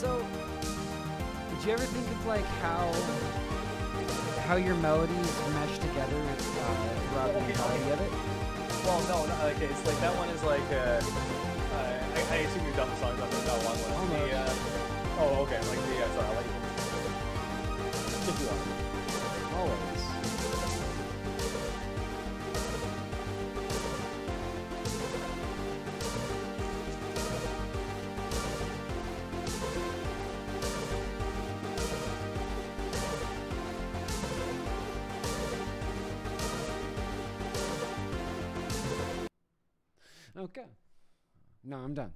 So, did you ever think of like how your melodies mesh together throughout the entirety of it? Well, no, okay, it's like that one is like, I assume you're done with songs, I'm not one. Oh, okay, like the, sorry, I'll let you. If you want. Always. Okay. No, I'm done.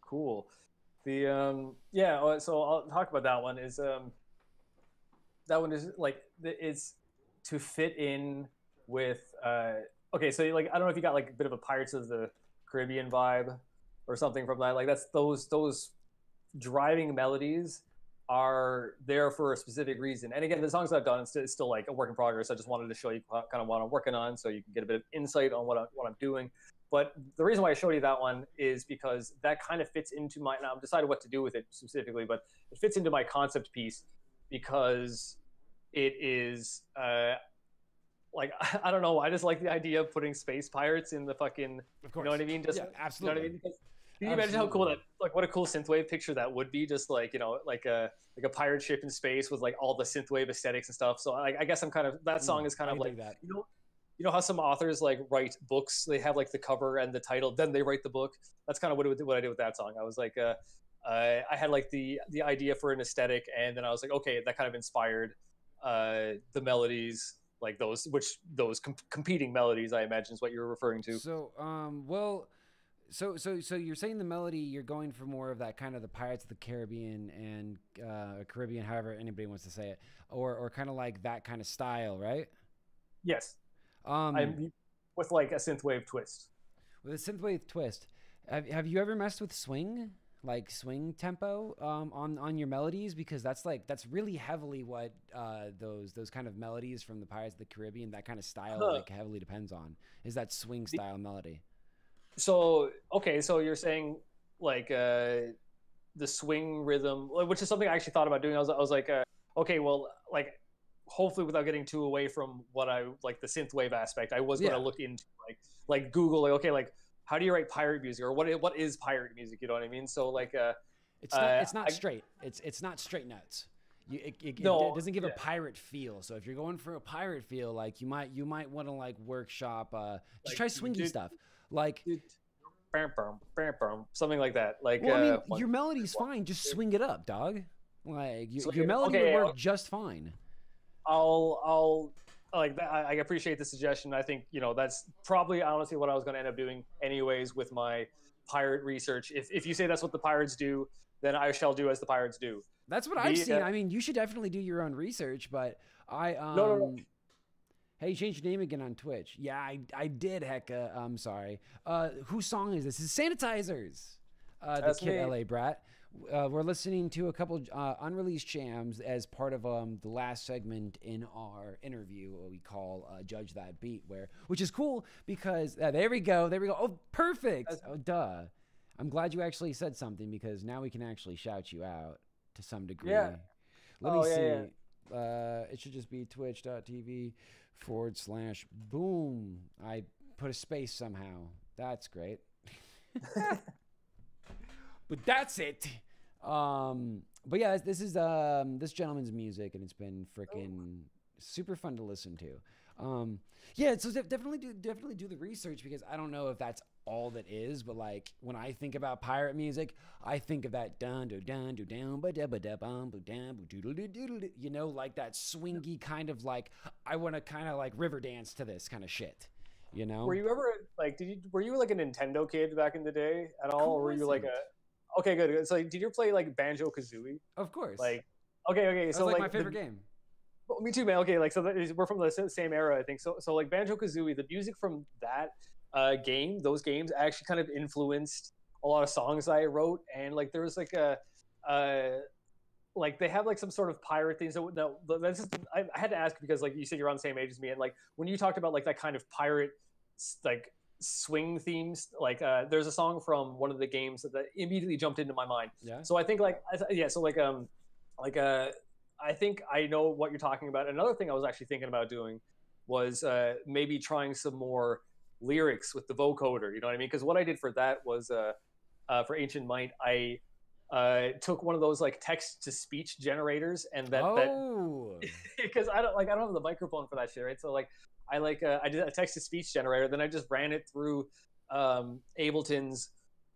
Cool. The yeah, so I'll talk about that one. Is that one is like it's to fit in with okay, so like I don't know if you got like a bit of a Pirates of the Caribbean vibe or something from that. Like that's those driving melodies are there for a specific reason. And again, the songs I've done it's still like a work in progress. I just wanted to show you kind of what I'm working on, so you can get a bit of insight on what I'm doing. But the reason why I showed you that one is because that kind of fits into my, now I've decided what to do with it specifically, but it fits into my concept piece because it is, like, I don't know, I just like the idea of putting space pirates in the fucking, you know what I mean? Just, yeah, absolutely. You know what I mean? Can you imagine how cool that, like, what a cool synthwave picture that would be? Just like, you know, like a pirate ship in space with like all the synthwave aesthetics and stuff. So I guess I'm kind of, that song is kind of like, that. You know how some authors like write books, they have like the cover and the title, then they write the book. That's kind of what I did with that song. I was like, I had like the idea for an aesthetic, and then I was like, okay, that kind of inspired the melodies like those competing melodies, I imagine, is what you're referring to. So, well, so you're saying the melody, you're going for more of that kind of the Pirates of the Caribbean and Caribbean, however anybody wants to say it, or kind of like that kind of style, right? Yes, Um, with like a synthwave twist. with a synthwave twist. Have you ever messed with swing, like swing tempo, on your melodies? Because that's really heavily what those kind of melodies from the Pirates of the Caribbean, that kind of style, like heavily depends on, is that swing style melody. So okay, so you're saying like the swing rhythm, which is something I actually thought about doing. I was like, okay, well, like hopefully without getting too away from what I like the synthwave aspect, I was going to look into like Google, like okay, like how do you write pirate music, or what is pirate music? You know what I mean? So like it's not straight. It's not straight notes. It doesn't give a pirate feel. So if you're going for a pirate feel, like you might want to like workshop just try swingy stuff. Like something like that. Like well, I mean, your melody's fine. Just swing it up, dog. Like your melody would work just fine. I'll like that. I appreciate the suggestion. I think that's probably honestly what I was going to end up doing anyways with my pirate research. If you say that's what the pirates do, then I shall do as the pirates do. That's what I've seen. I mean, you should definitely do your own research, but No. Hey, you changed your name again on Twitch. Yeah, I did, Hecka. I'm sorry. Whose song is this? It's Sanitizers. The Kid LA Brat. We're listening to a couple unreleased jams as part of the last segment in our interview, what we call Judge That Beat, which is cool because there we go. Oh, perfect. Oh, duh. I'm glad you actually said something because now we can actually shout you out to some degree. Yeah. Let me see. Yeah. It should just be twitch.tv/boom. I put a space somehow. That's great. But that's it. But yeah, this is this gentleman's music, and it's been freaking super fun to listen to. Yeah, so definitely do the research, because I don't know if that's all that is, but like when I think about pirate music, I think of that dun do dun do down ba da ba da bum ba dum doodle doodle, like that swingy kind of like I want to kind of like river dance to this kind of shit. Were you ever like were you like a Nintendo kid back in the day at all, or were you like a okay, good. So did you play like Banjo-Kazooie? Of course. Like okay, so like my favorite game. Well, me too, man. Okay, like so we're from the same era, I think. So like Banjo-Kazooie, the music from that those games actually kind of influenced a lot of songs I wrote, and like there was like like they have like some sort of pirate thing. So no, that's just, I had to ask because like you said you're on the same age as me, and like when you talked about like that kind of pirate like swing themes, like there's a song from one of the games that immediately jumped into my mind. Yeah. So I think I think I know what you're talking about. Another thing I was actually thinking about doing was maybe trying some more lyrics with the vocoder. You know what I mean? Because what I did for that was for Ancient Might, I took one of those like text to speech generators, and that because I don't have the microphone for that shit, right? So like I did a text to speech generator, then I just ran it through Ableton's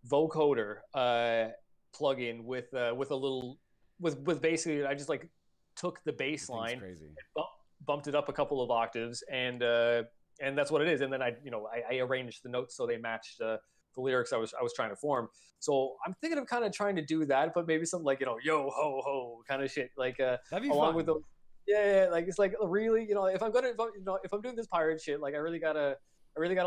vocoder plugin with a little with basically I just like took the bass line, bumped it up a couple of octaves, and that's what it is. And then I arranged the notes so they matched the lyrics I was trying to form. So I'm thinking of kind of trying to do that, but maybe some like yo ho ho kind of shit, like that'd be along fun. with those. Yeah, like it's like really, if I'm doing this pirate shit, like I really gotta like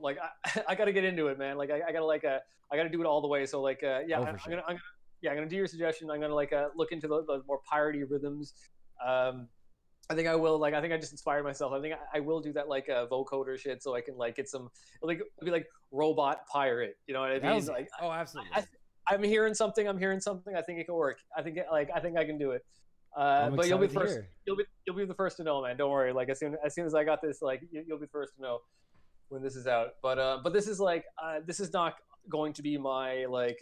like I gotta get into it, man. Like I gotta do it all the way. So like I'm gonna do your suggestion. I'm gonna like look into the more piratey rhythms. I think I will. Like I think I just inspired myself. I think I will do that like vocoder shit, so I can like get some like it'll be like robot pirate. You know what I mean? Like oh, absolutely. I'm hearing something. I think it can work. I think I can do it. But you'll be the first. You'll be the first to know, man. Don't worry. Like as soon as I got this, like you'll be the first to know when this is out. But this is like this is not going to be my like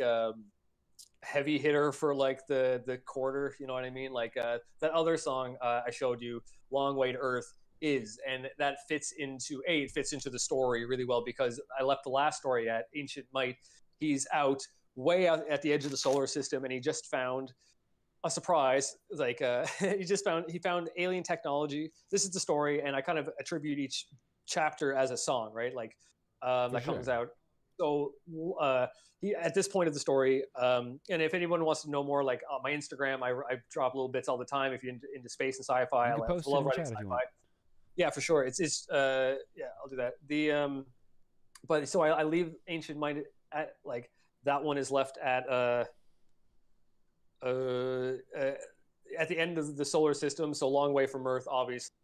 heavy hitter for like the quarter. You know what I mean? Like that other song I showed you, "Long Way to Earth," is, and that fits into the story really well, because I left the last story at Ancient Might. He's out way out at the edge of the solar system, and he just found a surprise. Like he found alien technology. This is the story, and I kind of attribute each chapter as a song, right? Like that sure. comes out. So he at this point of the story, and if anyone wants to know more, like on my Instagram, I drop little bits all the time. If you're into space and sci-fi, You can post it love in writing chat if you sci-fi. want. Yeah, for sure. It's yeah, I'll do that. But so I leave Ancient Mind at like that one is left at the end of the solar system, so a long way from Earth, obviously.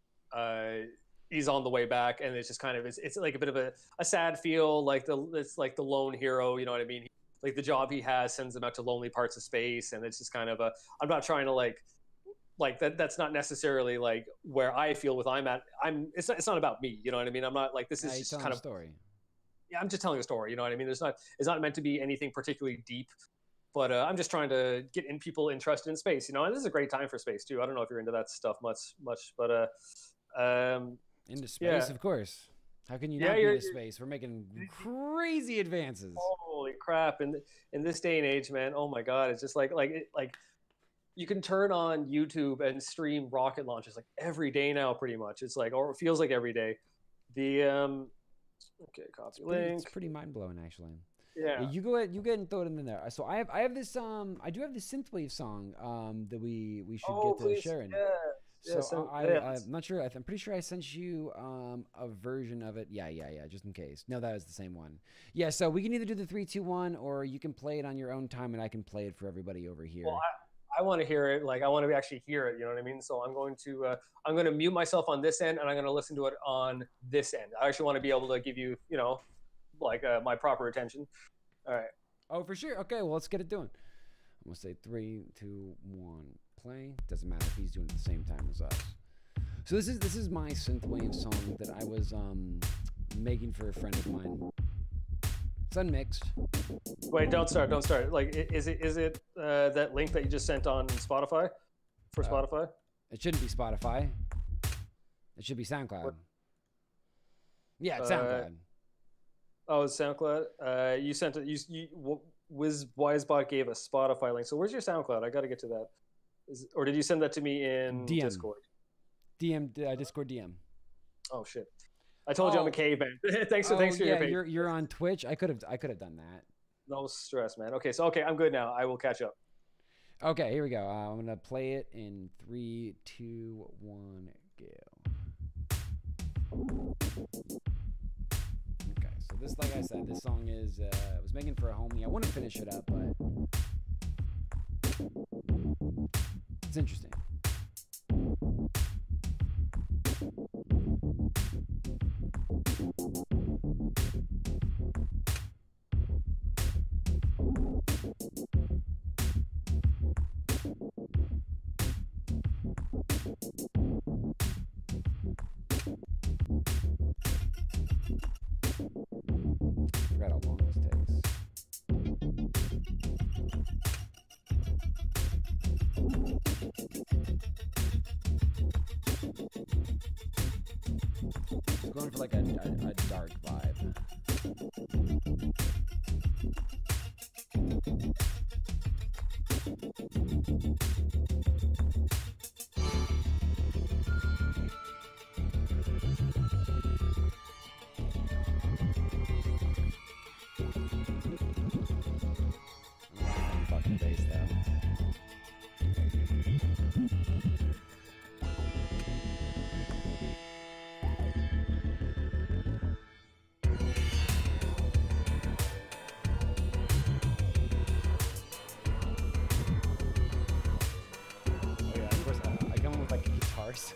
He's on the way back, and it's just kind of it's like a bit of a sad feel, like it's like the lone hero, you know what I mean? Like the job he has sends him out to lonely parts of space, and it's just kind of I'm not trying to like that's not necessarily like where I feel with it's not about me, you know what I mean? I'm not like, this is just kind of story. Yeah, I'm just telling a story, you know what I mean? It's not meant to be anything particularly deep, but I'm just trying to get people interested in space, you know. And this is a great time for space too. I don't know if you're into that stuff much, but into space, yeah. Of course. How can you not be into space? We're making crazy advances. Holy crap! In this day and age, man, oh my god, it's just like you can turn on YouTube and stream rocket launches like every day now, pretty much. It's like, or it feels like every day. Okay, copy link. It's pretty mind blowing, actually. Yeah. You go ahead and throw it in there. So I have this I do have this synthwave song that we should get to sharing. Yeah. So I'm not sure. I'm pretty sure I sent you a version of it. Yeah. Just in case. No, that was the same one. Yeah. So we can either do the 3, 2, 1, or you can play it on your own time, and I can play it for everybody over here. Well, I want to hear it. Like I want to actually hear it. You know what I mean? So I'm going to mute myself on this end, and I'm going to listen to it on this end. I actually want to be able to give you, you know, like my proper attention. All right. Oh, for sure. Okay. Well, let's get it doing. I'm gonna say 3, 2, 1. Play. Doesn't matter if he's doing it at the same time as us. So this is my synthwave song that I was making for a friend of mine. It's unmixed. Wait, don't start. Like, is it that link that you just sent on Spotify for Spotify? It shouldn't be Spotify. It should be SoundCloud. What? Yeah, it's SoundCloud. Oh, it's SoundCloud. You sent it. Wisebot gave a Spotify link. So where's your SoundCloud? I got to get to that. Or did you send that to me in DM. Discord? Discord DM. Oh shit! I told you I'm a caveman. thanks for your patience. You're on Twitch. I could have done that. No stress, man. Okay, so I'm good now. I will catch up. Okay, here we go. I'm gonna play it in 3, 2, 1, go. Okay, so this, like I said, this song is I was making for a homie. I want to finish it up, but it's interesting. Forgot how long this takes. It's going for like a dark vibe. Fucking bass though. Guitars.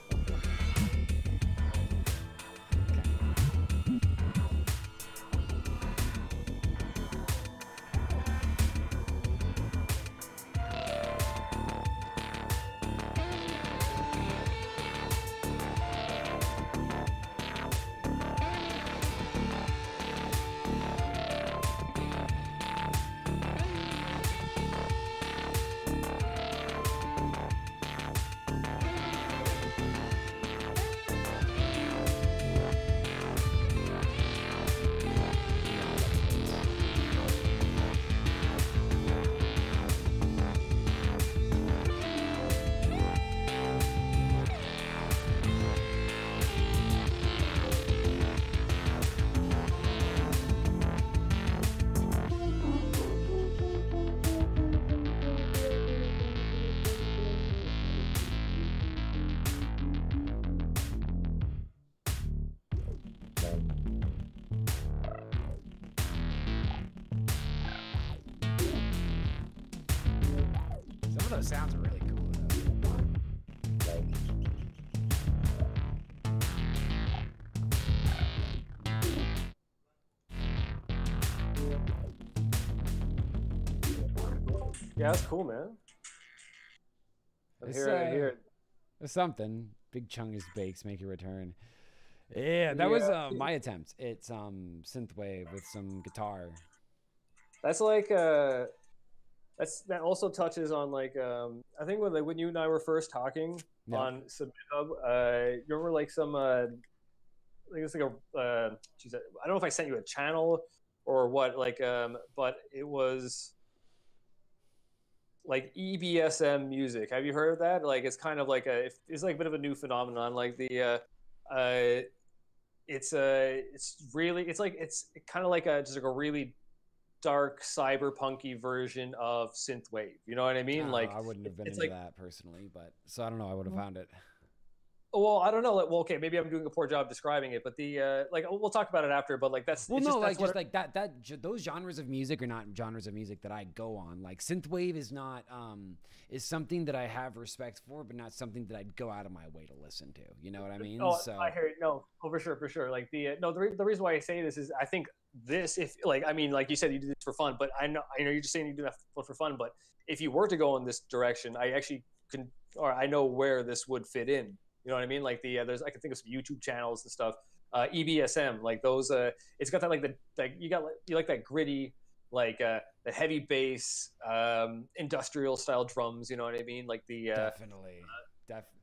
those sounds are really cool though. Yeah, that's cool, man. It's, Here. It's something. Big Chungus Bakes make a return. Yeah, that Yeah. was my attempt. It's synthwave with some guitar. That's like that also touches on like I think when you and I were first talking on Submit Hub, you remember like some I think it's like a geez, I don't know if I sent you a channel or what, like but it was like EBSM music. Have you heard of that? Like it's kind of like it's like a bit of a new phenomenon. Like it's really it's kind of like just like a really dark cyberpunky version of synthwave. You know what I mean? Like I wouldn't have been into like that personally, but so I don't know. I would have found it. well, I don't know. Like, well, okay, maybe I'm doing a poor job describing it, but the like we'll talk about it after. But like that's well, no, that's like just like that those genres of music are not genres of music that I go on. Like synthwave is not is something that I have respect for, but not something that I'd go out of my way to listen to. You know what I mean? Oh, so I hear it. No, oh, for sure. Like the reason why I say this is I think this, if like I mean like you said you do this for fun, but I know you're just saying you do that for fun, but if you were to go in this direction, I actually can, or I know where this would fit in. You know what I mean? Like there's I can think of some YouTube channels and stuff. EBSM, like those. It's got that like you like that gritty, like the heavy bass, industrial style drums. You know what I mean? Like the definitely.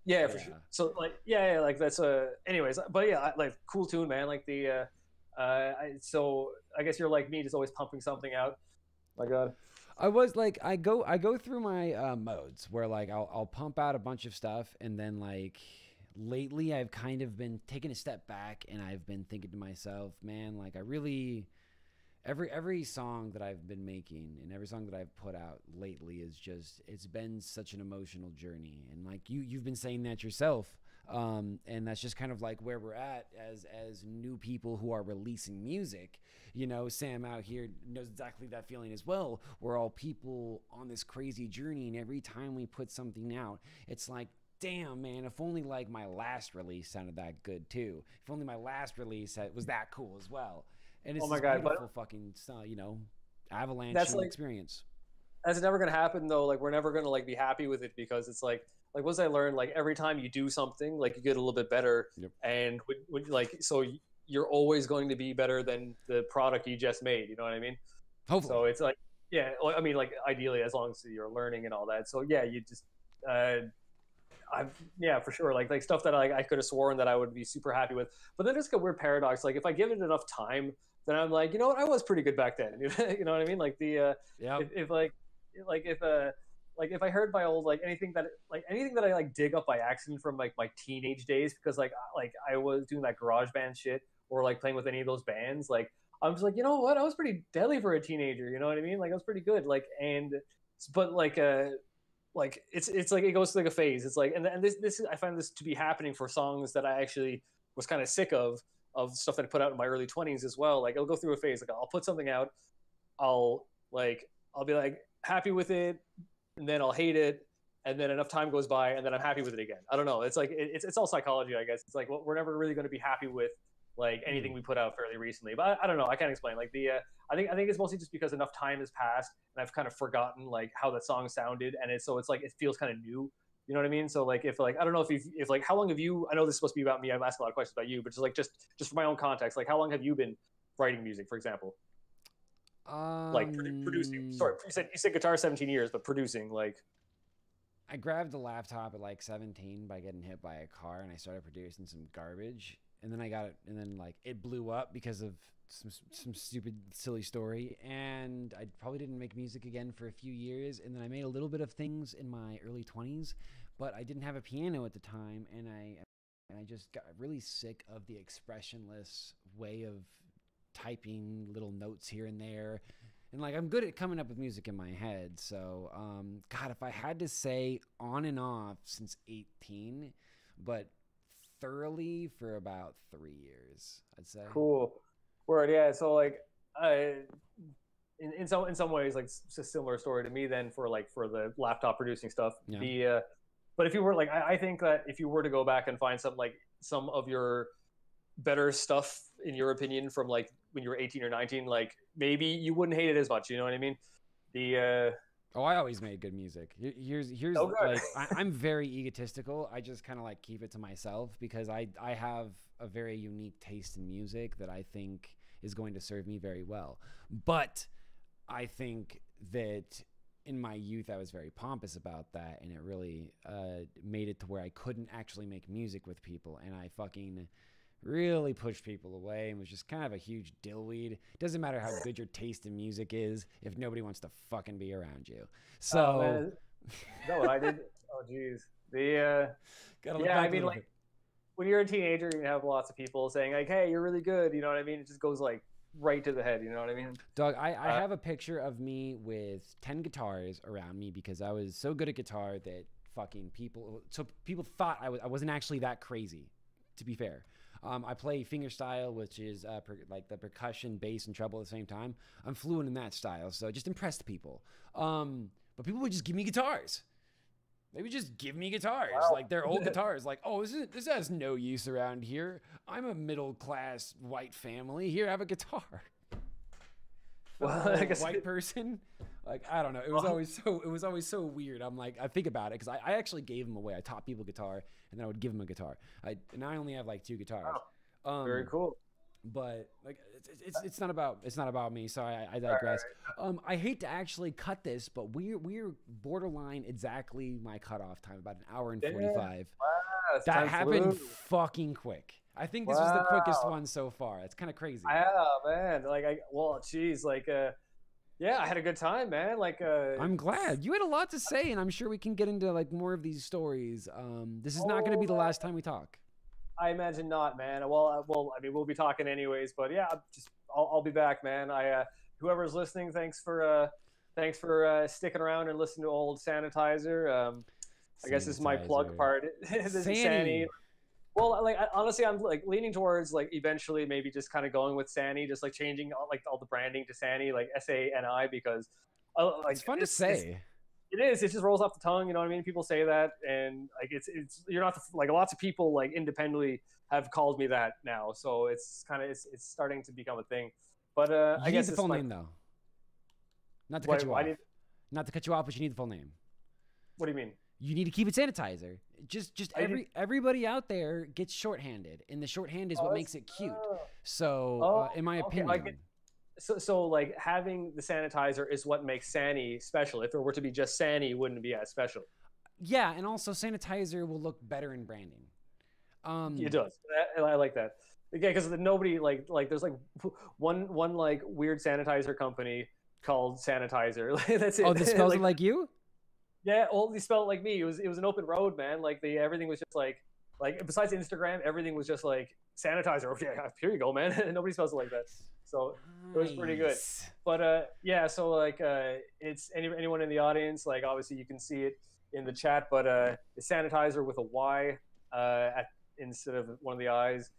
Yeah, for sure. So like, yeah, like that's anyways, but yeah, like cool tune, man. Like so I guess you're like me, just always pumping something out. My God. I was like, I go through my modes where like I'll pump out a bunch of stuff, and then like lately I've kind of been taking a step back, and I've been thinking to myself, man, like I really every song that I've been making and every song that I've put out lately is just, it's been such an emotional journey. And like you've been saying that yourself. And that's just kind of like where we're at as new people who are releasing music. You know, Sam out here knows exactly that feeling as well. We're all people on this crazy journey, and every time we put something out, it's like, damn, man, if only like my last release sounded that good too. If only my last release was that cool as well. And it's Oh my this God, beautiful fucking, you know, avalanche like, experience. That's never gonna happen though. Like we're never gonna like be happy with it, because it's like once I learned, like every time you do something, like you get a little bit better. Yep. And like so you're always going to be better than the product you just made. You know what I mean? Hopefully. So it's like, yeah, I mean, like ideally, as long as you're learning and all that. So yeah, you just yeah, for sure. Like stuff that I could have sworn that I would be super happy with. But then there's like a weird paradox. Like if I give it enough time, then I'm like, you know what, I was pretty good back then. You know what I mean? Like if if I heard my old anything that I like dig up by accident from like my teenage days, because like I was doing that garage band shit, or like playing with any of those bands, like I'm just like, you know what, I was pretty deadly for a teenager. You know what I mean? Like I was pretty good. But it's like it goes through like a phase. It's like, and this I find this to be happening for songs that I actually was kind of sick of stuff that I put out in my early 20s as well. Like I'll go through a phase. Like I'll put something out, I'll be like happy with it, and then I'll hate it, and then enough time goes by, and then I'm happy with it again. I don't know. It's like it's all psychology, I guess. It's like we're never really going to be happy with like anything we put out fairly recently. But I don't know. I can't explain. Like I think it's mostly just because enough time has passed, and I've kind of forgotten like how that song sounded, and it's like it feels kind of new. You know what I mean? So like if like I don't know if like how long have you? I know this is supposed to be about me. I'm asking a lot of questions about you, but just for my own context, like how long have you been writing music, for example? Like producing. Sorry, you said guitar 17 years, but producing like. I grabbed the laptop at like 17 by getting hit by a car, and I started producing some garbage, and then I got it, and then like it blew up because of some stupid silly story, and I probably didn't make music again for a few years, and then I made a little bit of things in my early 20s, but I didn't have a piano at the time, and I just got really sick of the expressionless way of typing little notes here and there. And like I'm good at coming up with music in my head, so God, if I had to say, on and off since 18, but thoroughly for about 3 years, I'd say. Cool. Word, yeah. So like in some ways like it's a similar story to me then for the laptop producing stuff. Yeah. But if you were like, I think that if you were to go back and find some of your better stuff in your opinion from like when you were 18 or 19, like maybe you wouldn't hate it as much. You know what I mean? Oh, I always made good music. Here's Oh, good. like I'm very egotistical. I just kind of like keep it to myself because I have a very unique taste in music that I think is going to serve me very well. But I think that in my youth I was very pompous about that, and it really made it to where I couldn't actually make music with people, and I fucking really pushed people away and was just kind of a huge dillweed. It doesn't matter how good your taste in music is if nobody wants to fucking be around you. So man. Is that what I did? Oh geez. I mean, like when you're a teenager, you have lots of people saying like, "Hey, you're really good." You know what I mean? It just goes like right to the head. You know what I mean? Doug, I have a picture of me with 10 guitars around me because I was so good at guitar that fucking people thought I wasn't actually that crazy, to be fair. I play fingerstyle, which is like the percussion, bass, and treble at the same time. I'm fluent in that style, so it just impressed people. But people would just give me guitars. They would just give me guitars, wow. Like they're old guitars. Like, oh, this has no use around here. I'm a middle-class white family. Here, have a guitar. Well, I guess white person. Like, I don't know. It was always so weird. I'm like, I think about it because I actually gave them away. I taught people guitar, and then I would give them a guitar. And I only have like 2 guitars. Wow. Very cool. But like, it's not about me. Sorry, I digress. Right. I hate to actually cut this, but we're borderline exactly my cutoff time, about an hour and 45. Wow, that happened fucking quick. I think this was the quickest one so far. It's kind of crazy. Yeah, man. Yeah, I had a good time, man. I'm glad you had a lot to say, and I'm sure we can get into like more of these stories. This is not going to be the last time we talk. I imagine not, man. Well, I mean, we'll be talking anyways, but yeah, I'll be back, man. Whoever's listening, thanks for sticking around and listening to old Sanityzer. I guess this is my plug part. This is Sani. Well, like honestly, I'm like leaning towards like eventually maybe just kind of going with Sani, just like changing all the branding to Sani, like SANI, because it's fun to say. It is. It just rolls off the tongue. You know what I mean? People say that, and like it's you're not like lots of people like independently have called me that now. So it's starting to become a thing. But I guess the full name though. Not to cut you off. Not to cut you off, but you need the full name. What do you mean? You need to keep it Sanityzer. Just everybody out there gets shorthanded, and the shorthand is what makes it cute. So, in my opinion. So like having the Sanityzer is what makes Sani special. If it were to be just Sani, it wouldn't be as special. Yeah, and also Sanityzer will look better in branding. It does. I like that. Yeah, because nobody like there's like one like weird sanitizer company called Sanityzer. That's it. Oh, this spells it like you? Yeah, only spelled like me. It was an open road, man. Like everything was just like besides Instagram, everything was just like Sanityzer. Yeah, here you go, man. Nobody spells it like that. So it was pretty good. But yeah, so like it's anyone in the audience, like obviously you can see it in the chat, but it's Sanityzer with a Y instead of one of the I's.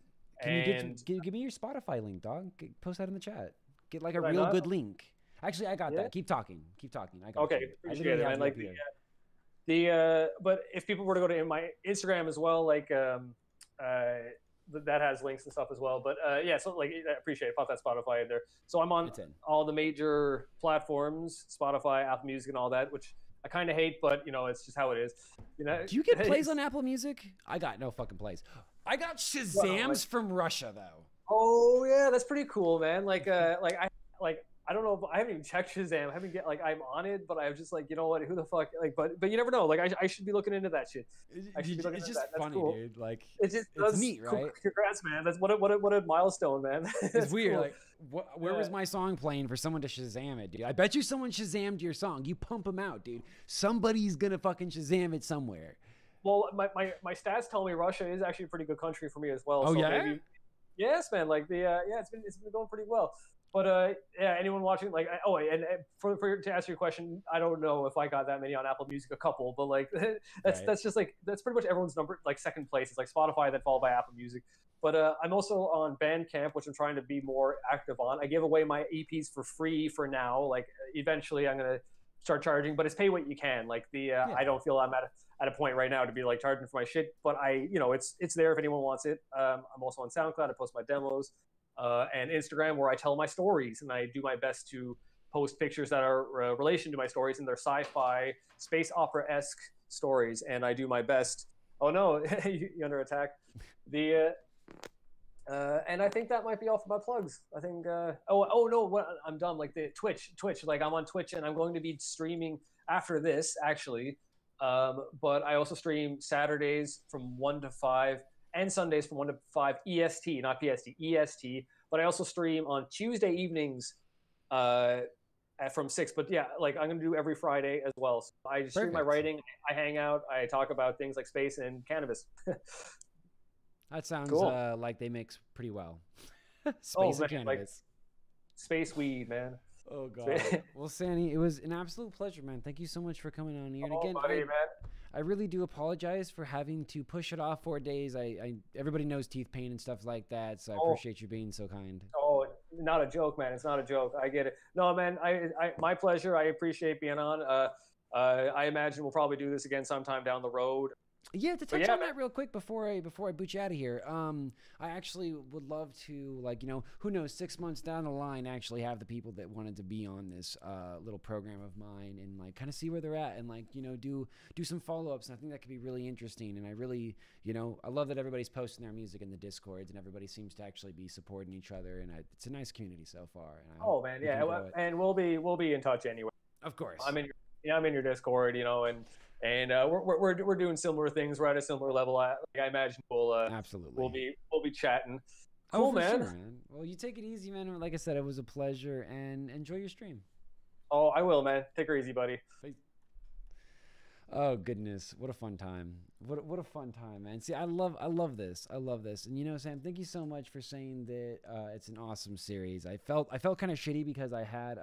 Can you give me your Spotify link, dog? Post that in the chat. Get like a real good link. Actually, I got that. Keep talking. I got okay, you. Appreciate it, man. Like but if people were to go to my Instagram as well, like that has links and stuff as well. But yeah, so like I appreciate it. Pop that Spotify in there. So I'm on all the major platforms, Spotify, Apple Music, and all that, which I kind of hate, but you know, it's just how it is. You know, do you get plays on Apple Music? I got no fucking plays. I got Shazams from Russia though. Oh yeah, that's pretty cool, man. I don't know if I haven't even checked Shazam. I'm on it, but I'm just like, you know what? Who the fuck? Like, but you never know. Like, I should be looking into that shit. It's just funny, cool. Dude. Like, it's neat, right? Congrats, man. That's what a milestone, man. It's weird. Cool. Like, where was my song playing for someone to Shazam it, dude? I bet you someone Shazammed your song. You pump them out, dude. Somebody's gonna fucking Shazam it somewhere. Well, my stats tell me Russia is actually a pretty good country for me as well. Oh so yeah. Maybe, yes, man. Like it's been going pretty well. But yeah, anyone watching, like, and to answer your question, I don't know if I got that many on Apple Music, a couple, but like Right. that's just like that's pretty much everyone's number, like second place. It's like Spotify, then followed by Apple Music. But I'm also on Bandcamp, which I'm trying to be more active on. I give away my EPs for free for now. Like eventually, I'm gonna start charging, but it's pay what you can. Like Yeah. I don't feel I'm at a point right now to be like charging for my shit, but it's there if anyone wants it. I'm also on SoundCloud. I post my demos, and Instagram, where I tell my stories, and I do my best to post pictures that are relation to my stories, and they're sci-fi, space opera-esque stories, and I do my best. Oh no, you're under attack. The And I think that might be all for my plugs. I think. Oh no, I'm dumb. Like the Twitch. Like I'm on Twitch, and I'm going to be streaming after this actually. But I also stream Saturdays from 1 to 5 and Sundays from 1 to 5 EST, not PST, EST. But I also stream on Tuesday evenings from 6. But yeah, like I'm going to do every Friday as well. So I just stream my Perfect. writing, I hang out, I talk about things like space and cannabis. That sounds Cool. like they mix pretty well. Oh Space man, and like cannabis. space weed, man. Oh God. Well, Sandy, it was an absolute pleasure, man. Thank you so much for coming on here. And Oh, again, buddy, man. I really do apologize for having to push it off 4 days. Everybody knows teeth pain and stuff like that, so I appreciate you being so kind. Oh, not a joke, man. It's not a joke. I get it. No, man. My pleasure. I appreciate being on. I imagine we'll probably do this again sometime down the road. Yeah, to touch yeah, on man. that real quick before I boot you out of here. I actually would love to, like, who knows, 6 months down the line, actually have the people that wanted to be on this little program of mine and like kind of see where they're at and like do some follow-ups. And I think that could be really interesting. And I really, I love that everybody's posting their music in the Discords and everybody seems to actually be supporting each other. And it's a nice community so far. And Oh man, yeah. And we'll be in touch anyway. Of course. I'm in your Discord, and we're doing similar things. We're at a similar level. I imagine Absolutely. we'll be chatting. Oh, Cool, for man. sure, man. Well, you take it easy, man. Like I said, it was a pleasure, and enjoy your stream. Oh, I will, man. Take her easy, buddy. Oh goodness, what a fun time! What a fun time, man. See, I love this. I love this. And Sam, thank you so much for saying that it's an awesome series. I felt kind of shitty because I had